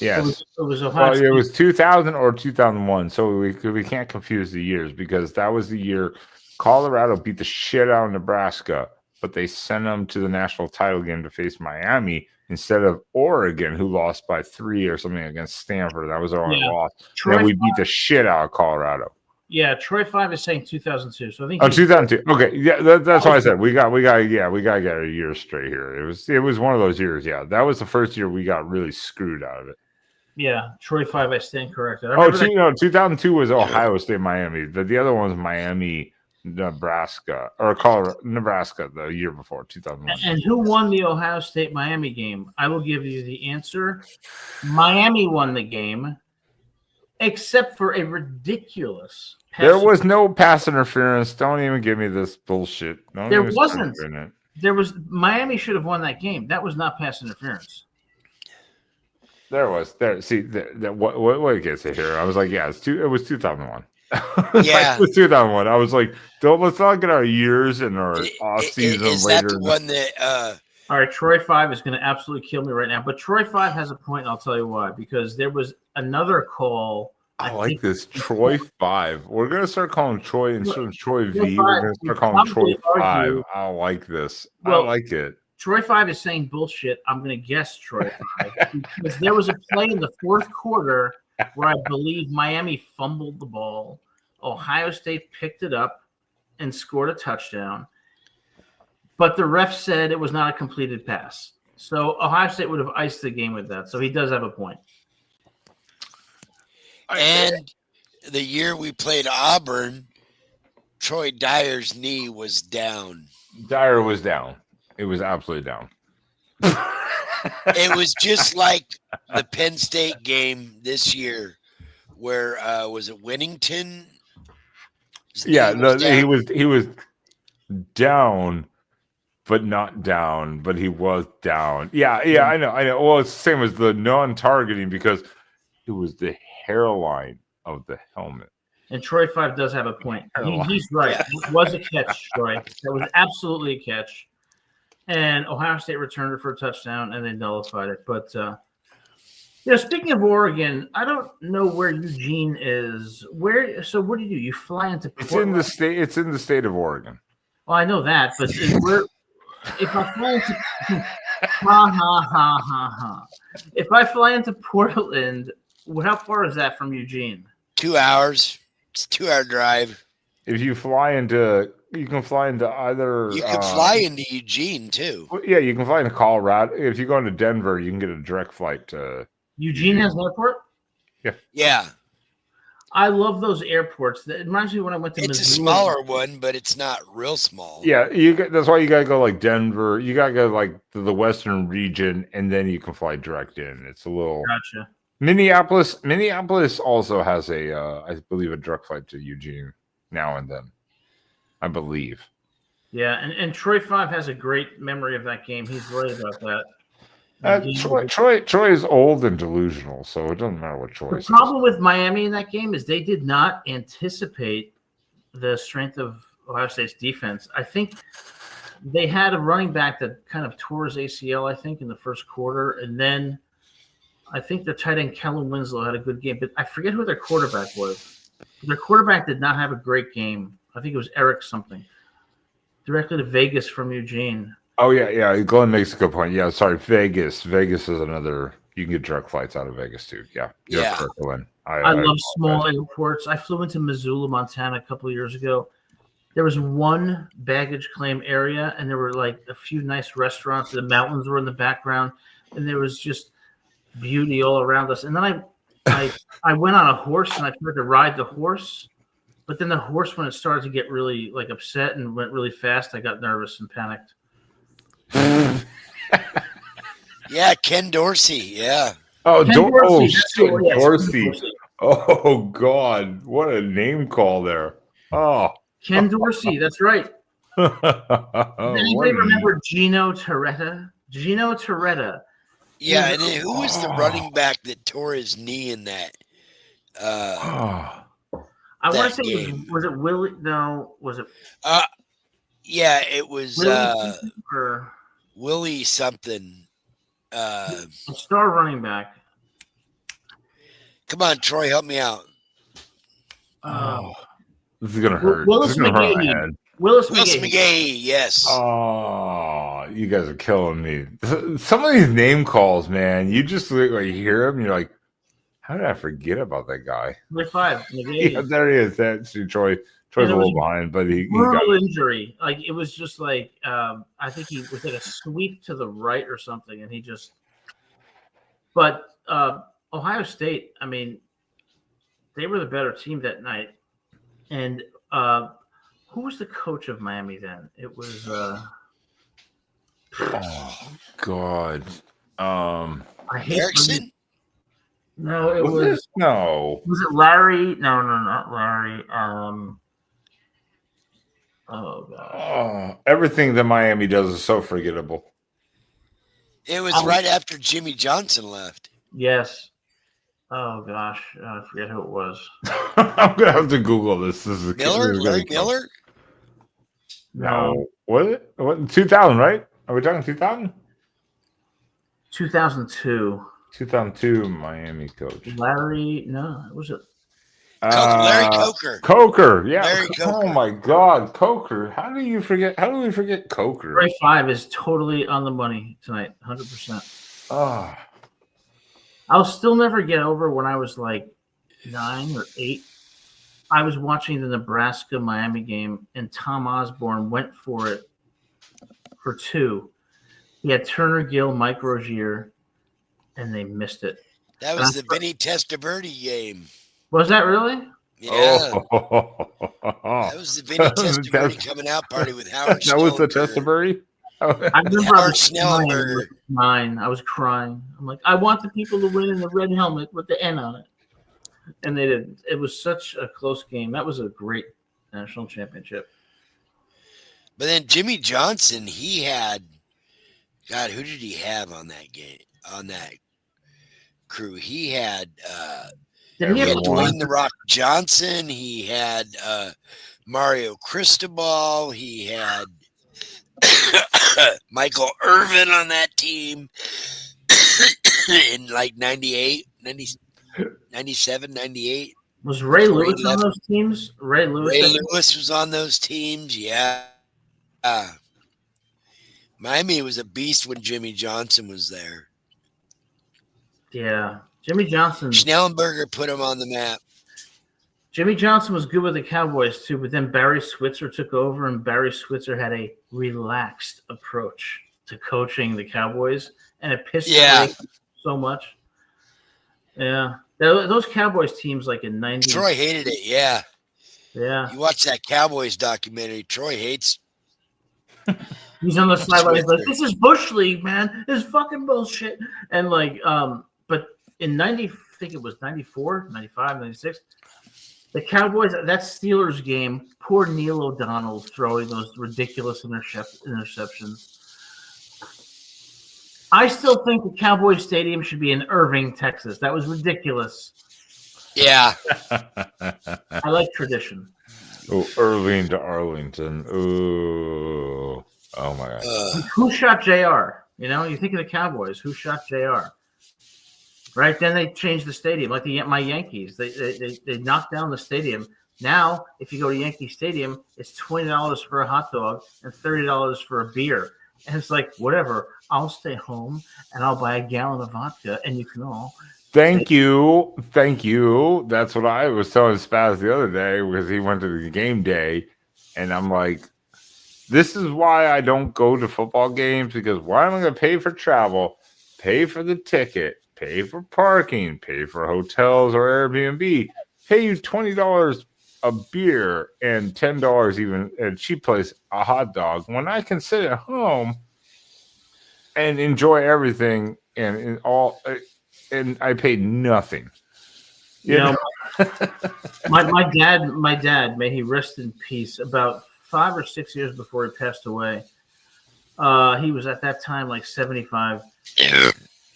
Yes. It was Ohio State. It was 2000 or 2001. So we can't confuse the years because that was the year Colorado beat the shit out of Nebraska, but they sent them to the national title game to face Miami instead of Oregon, who lost by 3 or something against Stanford. That was our only loss. Then we beat the shit out of Colorado. Yeah, Troy 5 is saying 2002. So I think 2002. Okay, yeah, that's why I said we got to get a year straight here. It was one of those years. Yeah, that was the first year we got really screwed out of it. Yeah, Troy 5, I stand corrected. 2002 was Ohio State, Miami. The other one was Miami, Nebraska, or Colorado, Nebraska the year before 2001. And who won the Ohio State Miami game? I will give you the answer. Miami won the game, except for a ridiculous. There was no pass interference. Don't even give me this bullshit. There wasn't. There was. Miami should have won that game. That was not pass interference. There was. See, what gets it here? I was like, yeah, it was 2001. Yeah, it was 2001. I was like, let's not get our years and our off season is later. That the one that? All right, Troy 5 is going to absolutely kill me right now. But Troy 5 has a point. I'll tell you why. Because there was another call. I like this Troy 5. We're going to start calling Troy instead of Troy V. We're going to start calling Troy 5. I like this. I like it. Troy 5 is saying bullshit. I'm going to guess Troy 5 because there was a play in the fourth quarter where I believe Miami fumbled the ball. Ohio State picked it up and scored a touchdown. But the ref said it was not a completed pass. So Ohio State would have iced the game with that. So he does have a point. And the year we played Auburn, Troy Dyer's knee was down. Dyer was down. It was absolutely down. It was just like the Penn State game this year where was it Winnington? Yeah, he was down, but not down, but he was down. Yeah, I know. Well, it's the same as the non-targeting because it was the hairline of the helmet. And Troy 5 does have a point. He's right. It was a catch, Troy. That was absolutely a catch. And Ohio State returned it for a touchdown, and they nullified it. But speaking of Oregon, I don't know where Eugene is. So what do you do? You fly into Portland? It's in the state of Oregon. Well, I know that, but if I fly into Ha ha ha ha ha. If I fly into Portland, how far is that from Eugene? 2 hours. It's a 2-hour drive. If you fly into, you can fly into either. You can fly into Eugene too. Yeah, you can fly into Colorado. If you go into Denver, you can get a direct flight to Eugene has an airport? Yeah. I love those airports. It reminds me when I went to It's a Missouri. smaller one, but it's not real small. Yeah, that's why you gotta go like Denver. You gotta go like to the western region, and then you can fly direct in. It's a little Gotcha. Minneapolis. Minneapolis also has a, I believe, a direct flight to Eugene now and then. I believe. Yeah, and Troy 5 has a great memory of that game. He's right about that. Troy is old and delusional, so it doesn't matter what Troy The says. problem with Miami in that game is they did not anticipate the strength of Ohio State's defense. I think they had a running back that kind of tore his ACL, I think, in the first quarter. And then I think their tight end, Kellen Winslow, had a good game. But I forget who their quarterback was. Their quarterback did not have a great game. I think it was Eric something. Directly to Vegas from Eugene. Oh, yeah. Glenn makes a good point. Yeah, sorry, Vegas. Vegas is another. You can get direct flights out of Vegas, too. Yeah. You're correct, Glenn. I love small airports. I flew into Missoula, Montana a couple of years ago. There was one baggage claim area, and there were like a few nice restaurants. The mountains were in the background, and there was just beauty all around us. And then I went on a horse, and I tried to ride the horse. But then the horse, when it started to get really like upset and went really fast, I got nervous and panicked. Yeah, Ken Dorsey. Yeah. Oh, Dorsey. Dorsey. Oh, God. What a name call there. Oh. Ken Dorsey. That's right. Anybody remember Gino Torretta? Gino Torretta. Yeah, and then who was the running back that tore his knee in that? I want to say, was it Willie? No, was it? Yeah, it was or Willie something. A star running back. Come on, Troy, help me out. This is gonna hurt. Willis McGahee. Willis McGahee, yes. Oh, you guys are killing me. Some of these name calls, man, you just like hear them, you're like, how did I forget about that guy? McGahee. Yeah, there he is. That's Troy. Troy's a little behind, but he got injury. Like it was just like I think he was like a sweep to the right or something, and he just. But Ohio State, I mean, they were the better team that night, and who was the coach of Miami then? It was. Oh God. I hate Erickson. No, it was no. Was it Larry? No, not Larry. Oh God. Oh, everything that Miami does is so forgettable. It was right after Jimmy Johnson left. Yes. Oh gosh, I forget who it was. I'm gonna have to Google this. This is Larry Miller. No. What? 2000, right? Are we talking 2000? 2002. 2002 Miami coach. Larry, no, was it? Larry Coker. Coker, yeah. Larry Coker. Oh my God, Coker. How do we forget Coker? Ray 5 is totally on the money tonight, 100%. Oh. I'll still never get over when I was like 9 or 8. I was watching the Nebraska-Miami game, and Tom Osborne went for it for 2. He had Turner Gill, Mike Rozier, and they missed it. That was the Vinny Testaverde game. Was that really? Yeah. That was the Vinny Testaverde coming out party with Howard That was the Testaverde? I remember I was 9. I was crying. I'm like, I want the people to win in the red helmet with the N on it. And they didn't. It was such a close game. That was a great national championship. But then Jimmy Johnson, he had, God, who did he have on that game, on that crew? He had Dwayne The Rock Johnson. He had Mario Cristobal. He had Michael Irvin on that team in like 98, 97, 98. Was Ray Lewis on those teams? Ray Lewis was on those teams, yeah. Miami was a beast when Jimmy Johnson was there. Yeah, Jimmy Johnson. Schnellenberger put him on the map. Jimmy Johnson was good with the Cowboys too, but then Barry Switzer took over, and Barry Switzer had a relaxed approach to coaching the Cowboys, and it pissed me off so much. Yeah, those Cowboys teams, like in '90s. Troy hated it. Yeah. Yeah. You watch that Cowboys documentary. Troy hates. He's on the sidelines like, this is Bush League, man. This is fucking bullshit. And like, but in 90, I think it was 94, 95, 96, the Cowboys, that Steelers game, poor Neil O'Donnell throwing those ridiculous interceptions. I still think the Cowboys Stadium should be in Irving, Texas. That was ridiculous. Yeah. I like tradition. Oh, Irving to Arlington. Ooh. Oh, my God. Who shot JR? You know, you think of the Cowboys. Who shot JR? Right? Then they changed the stadium. Like my Yankees. They knocked down the stadium. Now, if you go to Yankee Stadium, it's $20 for a hot dog and $30 for a beer. And it's like, whatever. I'll stay home and I'll buy a gallon of vodka and you can all. Thank you. That's what I was telling Spaz the other day because he went to the game day. And I'm like, this is why I don't go to football games, because why am I going to pay for travel, pay for the ticket, pay for parking, pay for hotels or Airbnb, pay you $20 a beer and $10 even at a cheap place, a hot dog, when I can sit at home and enjoy everything and I paid nothing. You know, my dad, may he rest in peace, about 5 or 6 years before he passed away, he was at that time like 75.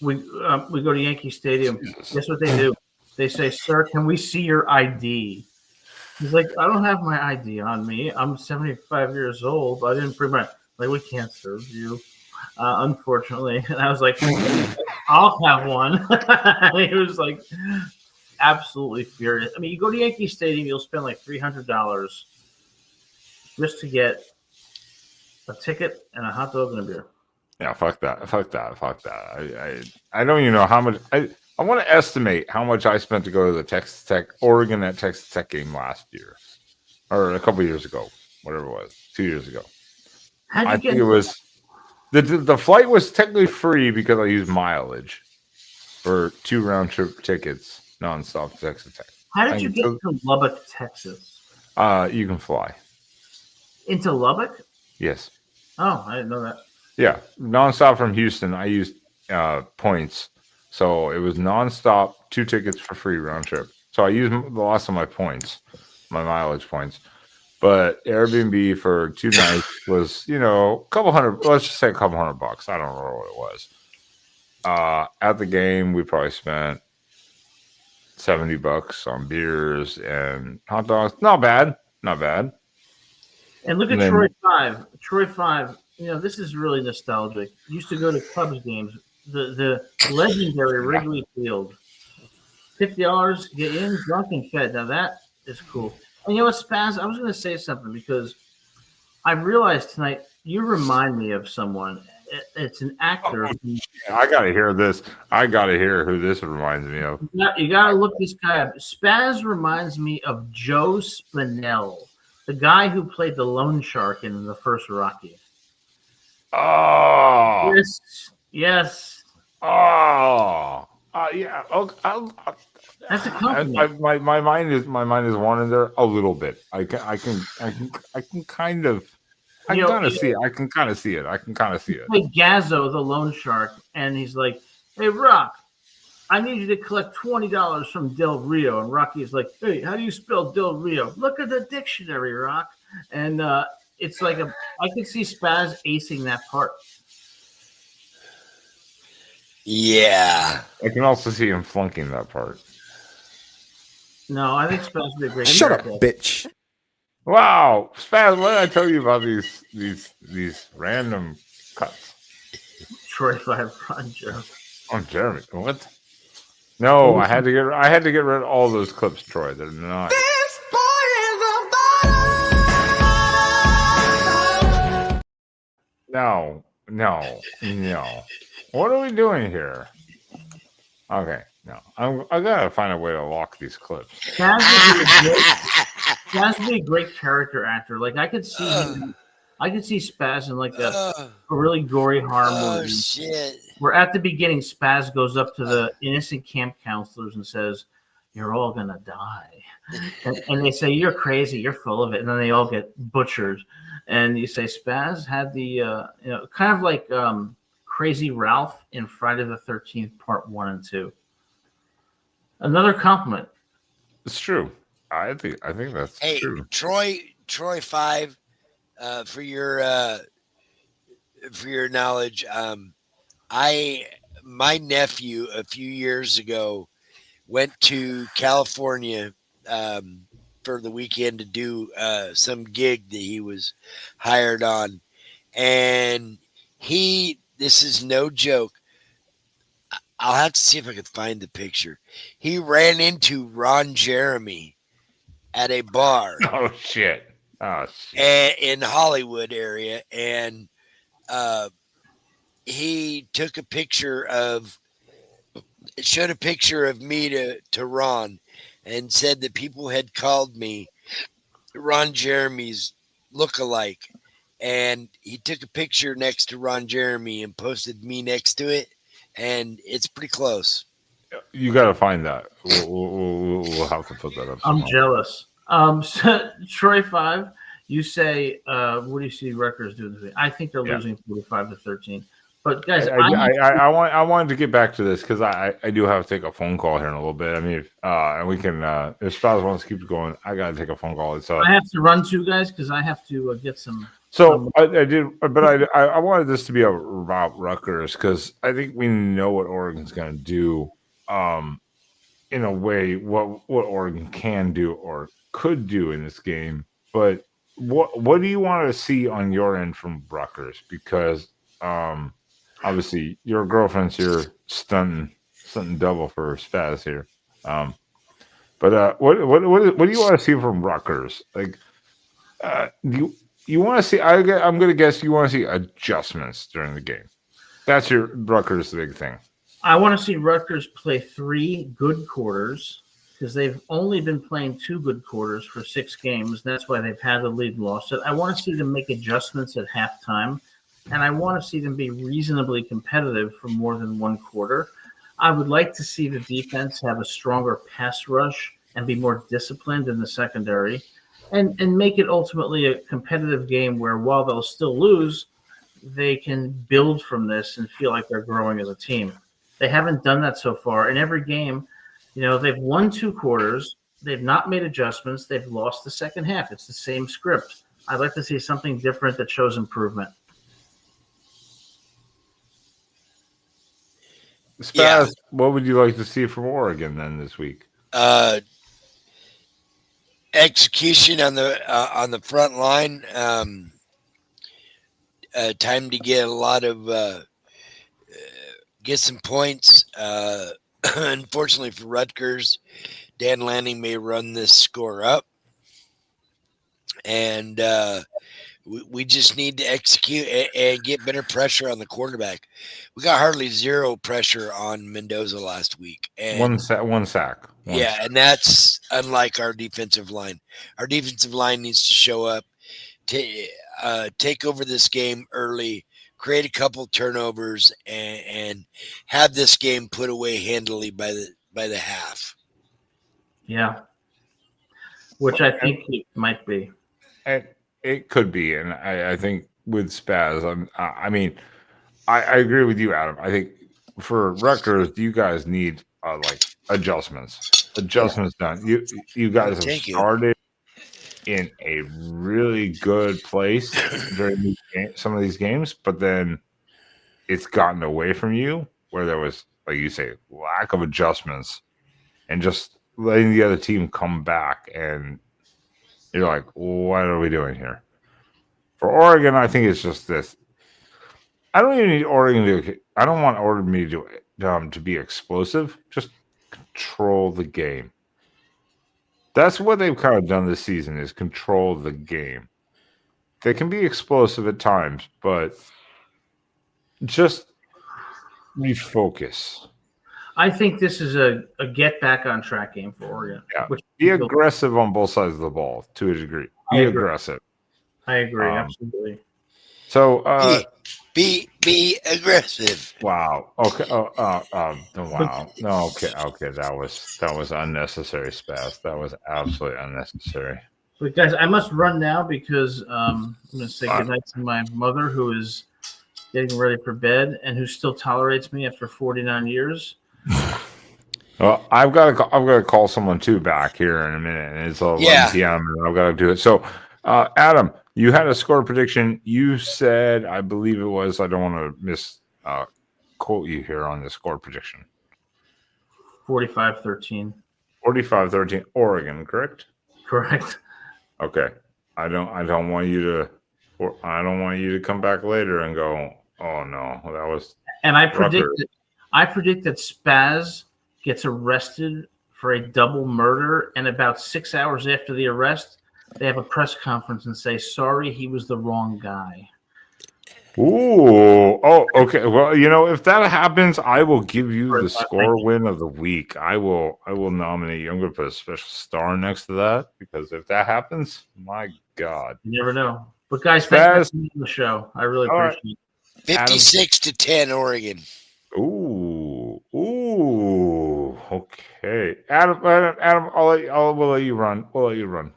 We go to Yankee Stadium. Guess what they do? They say, "Sir, can we see your ID?" He's like, "I don't have my ID on me. I'm 75 years old. I didn't bring my." Like, we can't serve you, unfortunately. And I was like, "I'll have one." And he was like, absolutely furious. I mean, you go to Yankee Stadium, you'll spend like $300 just to get a ticket and a hot dog and a beer. Yeah, fuck that. I don't even know how much. I want to estimate how much I spent to go to the Texas Tech game last year, or a couple years ago, whatever it was, 2 years ago. I think it was the flight was technically free because I used mileage for 2 round trip tickets nonstop to Texas Tech. How did you get to Lubbock, Texas? You can fly into Lubbock. Yes. Oh, I didn't know that. Yeah, nonstop from Houston. I used points, so it was nonstop, 2 tickets for free round trip. So I used the loss of my points, my mileage points. But Airbnb for 2 nights was, a couple hundred. Let's just say a couple $100. I don't remember what it was. At the game, we probably spent $70 on beers and hot dogs. Not bad. And look at Troy 5. Troy 5. This is really nostalgic. Used to go to Cubs games. The legendary Wrigley Field. $50 to get in, drunk and fed. Now that is cool. And you know what, Spaz? I was going to say something because I realized tonight you remind me of someone. It's an actor. I got to hear this. I got to hear who this reminds me of. You got to look this guy up. Spaz reminds me of Joe Spinell, the guy who played the loan shark in the first Rocky. Oh. Yes. Oh. Yeah. Okay. That's a compliment. My mind is wandering there a little bit. I can kind of see it. I can kind of see it. Like Gazzo, the loan shark, and he's like, "Hey, Rock, I need you to collect $20 from Del Rio." And Rocky's like, "Hey, how do you spell Del Rio? Look at the dictionary, Rock." And it's like I can see Spaz acing that part. Yeah. I can also see him flunking that part. No, I think Spaz would be a great. Shut up, bitch. Wow, Spaz, what did I tell you about these random cuts? Troy 5 on Jeremy. On Jeremy, what? No, I had to get rid of all those clips, Troy. They're not. This boy is a bottom. No, No. What are we doing here? Okay, no. I gotta find a way to lock these clips. Spaz would be a great character actor. Like I could see him. I could see Spaz in like a really gory horror movie. Shit. Where at the beginning, Spaz goes up to the innocent camp counselors and says, "You're all gonna die," and they say, "You're crazy. You're full of it," and then they all get butchered. And you say Spaz had the kind of like Crazy Ralph in Friday the 13th Part 1 and 2. Another compliment. It's true. I think that's true. Troy 5, for your knowledge, my nephew a few years ago went to California for the weekend to do some gig that he was hired on, and this is no joke. I'll have to see if I can find the picture. He ran into Ron Jeremy at a bar. Oh shit! In Hollywood area, and he took a picture of, showed a picture of me to Ron, and said that people had called me Ron Jeremy's lookalike, and he took a picture next to Ron Jeremy and posted me next to it, and it's pretty close. You got to find that. We'll have to put that up. I'm jealous. So, Troy 5, you say, what do you see Rutgers doing this week? I think they're losing 45-13. But guys, I wanted to get back to this because I do have to take a phone call here in a little bit. I mean, and we can if Strauss wants to keep going, I got to take a phone call. So I have to run too, guys, because I have to get some. So I did, but I wanted this to be about Rutgers because I think we know what Oregon's going to do. In a way, what Oregon can do or could do in this game. But what do you want to see on your end from Rutgers? Because obviously your girlfriend's here stunting double for Spaz here. But what do you want to see from Rutgers? Like, you want to see? I'm going to guess you want to see adjustments during the game. That's your Rutgers big thing. I want to see Rutgers play 3 good quarters because they've only been playing 2 good quarters for 6 games. That's why they've had the lead and lost it. I want to see them make adjustments at halftime, and I want to see them be reasonably competitive for more than 1 quarter. I would like to see the defense have a stronger pass rush and be more disciplined in the secondary and make it ultimately a competitive game where while they'll still lose, they can build from this and feel like they're growing as a team. They haven't done that so far. In every game, they've won 2 quarters. They've not made adjustments. They've lost the second half. It's the same script. I'd like to see something different that shows improvement. Spaz, what would you like to see from Oregon then this week? Execution on the front line. Time to get a lot of get some points. Unfortunately for Rutgers, Dan Lanning may run this score up, and we just need to execute and get better pressure on the quarterback. We got hardly 0 pressure on Mendoza last week. And one sack. And that's unlike our defensive line. Our defensive line needs to show up, take over this game early, create a couple turnovers, and have this game put away handily by the half. Yeah, which I think it might be. It could be, and I think with Spaz, I agree with you, Adam. I think for Rutgers, you guys need adjustments done. You guys have started in a really good place during some of these games, but then it's gotten away from you where there was, like you say, lack of adjustments and just letting the other team come back, and you're like, what are we doing here? For Oregon, I think it's just this. I don't even need Oregon to. I don't want Oregon to be explosive. Just control the game. That's what they've kind of done this season: is control the game. They can be explosive at times, but just refocus. I think this is a get back on track game for Oregon. Yeah, be aggressive on both sides of the ball to a degree. Be aggressive. I agree, absolutely. So, be aggressive. wow. Okay. Wow. No. Okay. That was unnecessary, Spaz. That was absolutely unnecessary. But guys, I must run now because I'm going to say goodnight to my mother, who is getting ready for bed and who still tolerates me after 49 years. Well, I've got to call someone too back here in a minute, and it's 11 p.m. and I've got to do it. So, Adam, you had a score prediction. You said, I believe it was. I don't want to misquote you here on the score prediction. 45-13. 45-13, Oregon, correct? Correct. Okay. I don't want you to come back later and go, oh no, that was. And I predict that Spaz gets arrested for a double murder, and about 6 hours after the arrest, they have a press conference and say, "Sorry, he was the wrong guy." Ooh. Oh, okay. Well, if that happens, I will give you the score win of the week. I will nominate you. I'm going to put a special star next to that because if that happens, my God. You never know. But guys, thanks for the show. I really appreciate it. 56-10 Oregon. Ooh. Okay. Adam, we'll let you run. We'll let you run.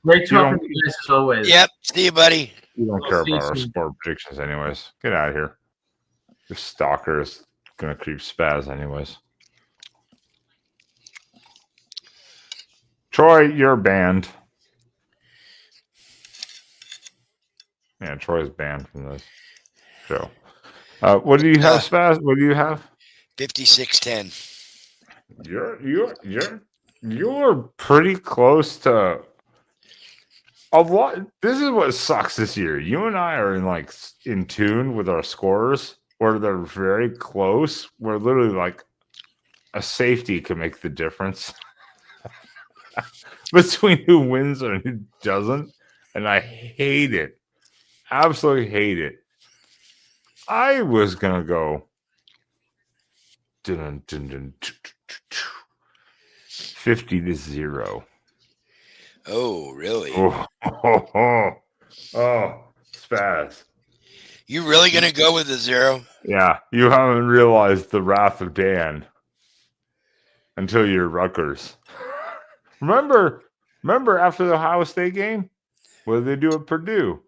Great talking to you guys as always. Yep. See you, buddy. You don't care about our score predictions anyways. Get out of here. Your stalker is going to creep Spaz anyways. Troy, you're banned. Yeah, Troy's banned from this show. What do you have, Spaz? What do you have? 56-10. You're pretty close to a lot. This is what sucks this year. You and I are in tune with our scores where they're very close. Where literally like a safety can make the difference between who wins and who doesn't. And I hate it. Absolutely hate it. I was gonna go 50-0. Oh, really? Oh, Spaz. You really gonna go with the 0? Yeah, you haven't realized the wrath of Dan until you're Rutgers. Remember after the Ohio State game? What did they do at Purdue?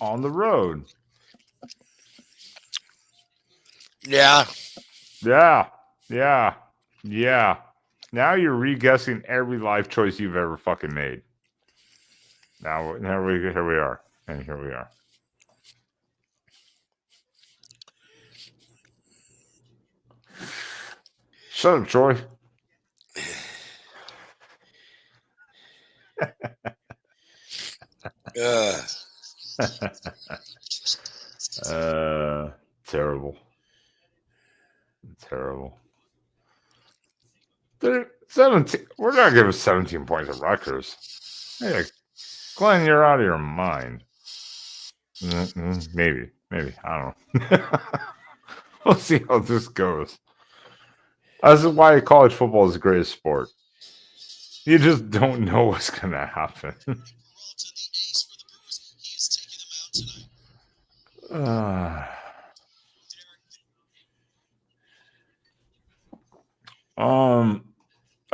On the road. Yeah. Now you're re-guessing every life choice you've ever fucking made. Now here we are. Shut up, Troy. Terrible. They're 17. We're not giving 17 points at Rutgers. Hey, Glenn, you're out of your mind. Maybe. I don't know. We'll see how this goes. This is why college football is the greatest sport. You just don't know what's going to happen. All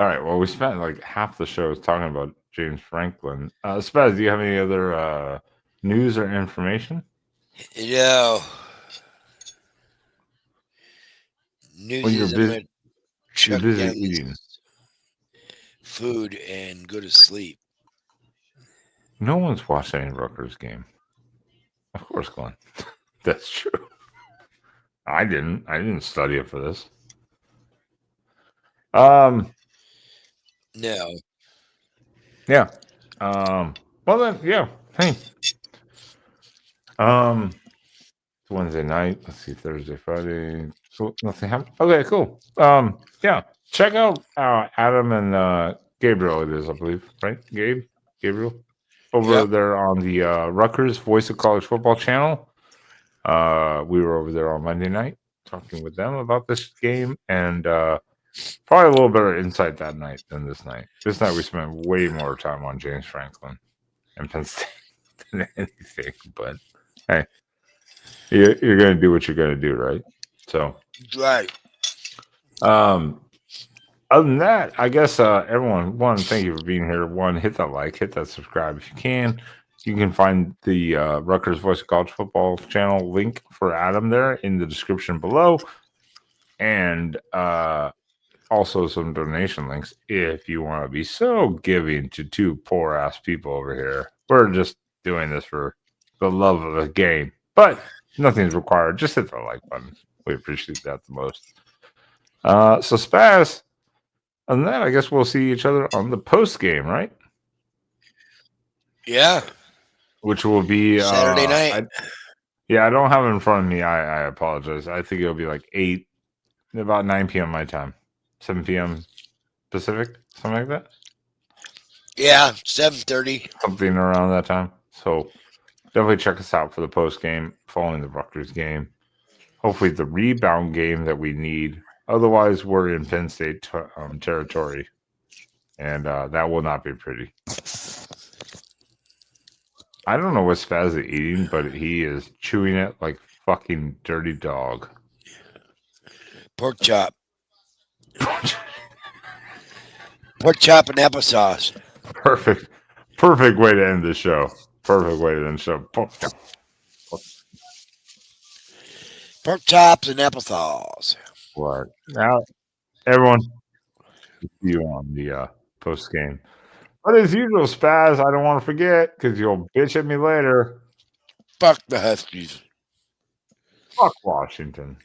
right. Well, we spent like half the show talking about James Franklin. Spaz, do you have any other news or information? No. News is I'm gonna chuck down eating food and go to sleep. No one's watched any Rutgers game. Of course, Glenn. That's true. I didn't study it for this. No. Yeah. Well then, yeah. Hey. It's Wednesday night. Let's see, Thursday, Friday. Cool. Nothing happened. Okay, cool. Yeah. Check out Adam and Gabriel. It is, I believe, right? Gabriel, over there on the Rutgers Voice of College Football channel. We were over there on Monday night talking with them about this game, and probably a little better insight that night than this night. This night we spent way more time on James Franklin and Penn State than anything. But hey, you're going to do what you're going to do, right? So, Right. Other than that, I guess everyone, one, thank you for being here. One, hit that like, hit that subscribe if you can. You can find the Rutgers Voice of College Football channel link for Adam there in the description below. And also some donation links if you want to be so giving to two poor ass people over here. We're just doing this for the love of the game, but nothing's required. Just hit the like button. We appreciate that the most. So Spaz, other than that, I guess we'll see each other on the post game, right? Yeah. Which will be Saturday night. I don't have it in front of me. I apologize. I think it'll be like about 9 p.m. my time, 7 p.m. Pacific, something like that. Yeah, 7:30. Something around that time. So definitely check us out for the post game following the Rutgers game. Hopefully the rebound game that we need. Otherwise, we're in Penn State territory, and that will not be pretty. I don't know what Spaz is eating, but he is chewing it like fucking dirty dog. Pork chop. Pork chop and applesauce. Perfect way to end the show. Perfect way to end the show. Pork chops and applesauce. Right. Now, everyone, see you on the post game. But as usual, Spaz, I don't want to forget because you'll bitch at me later. Fuck the Huskies. Fuck Washington.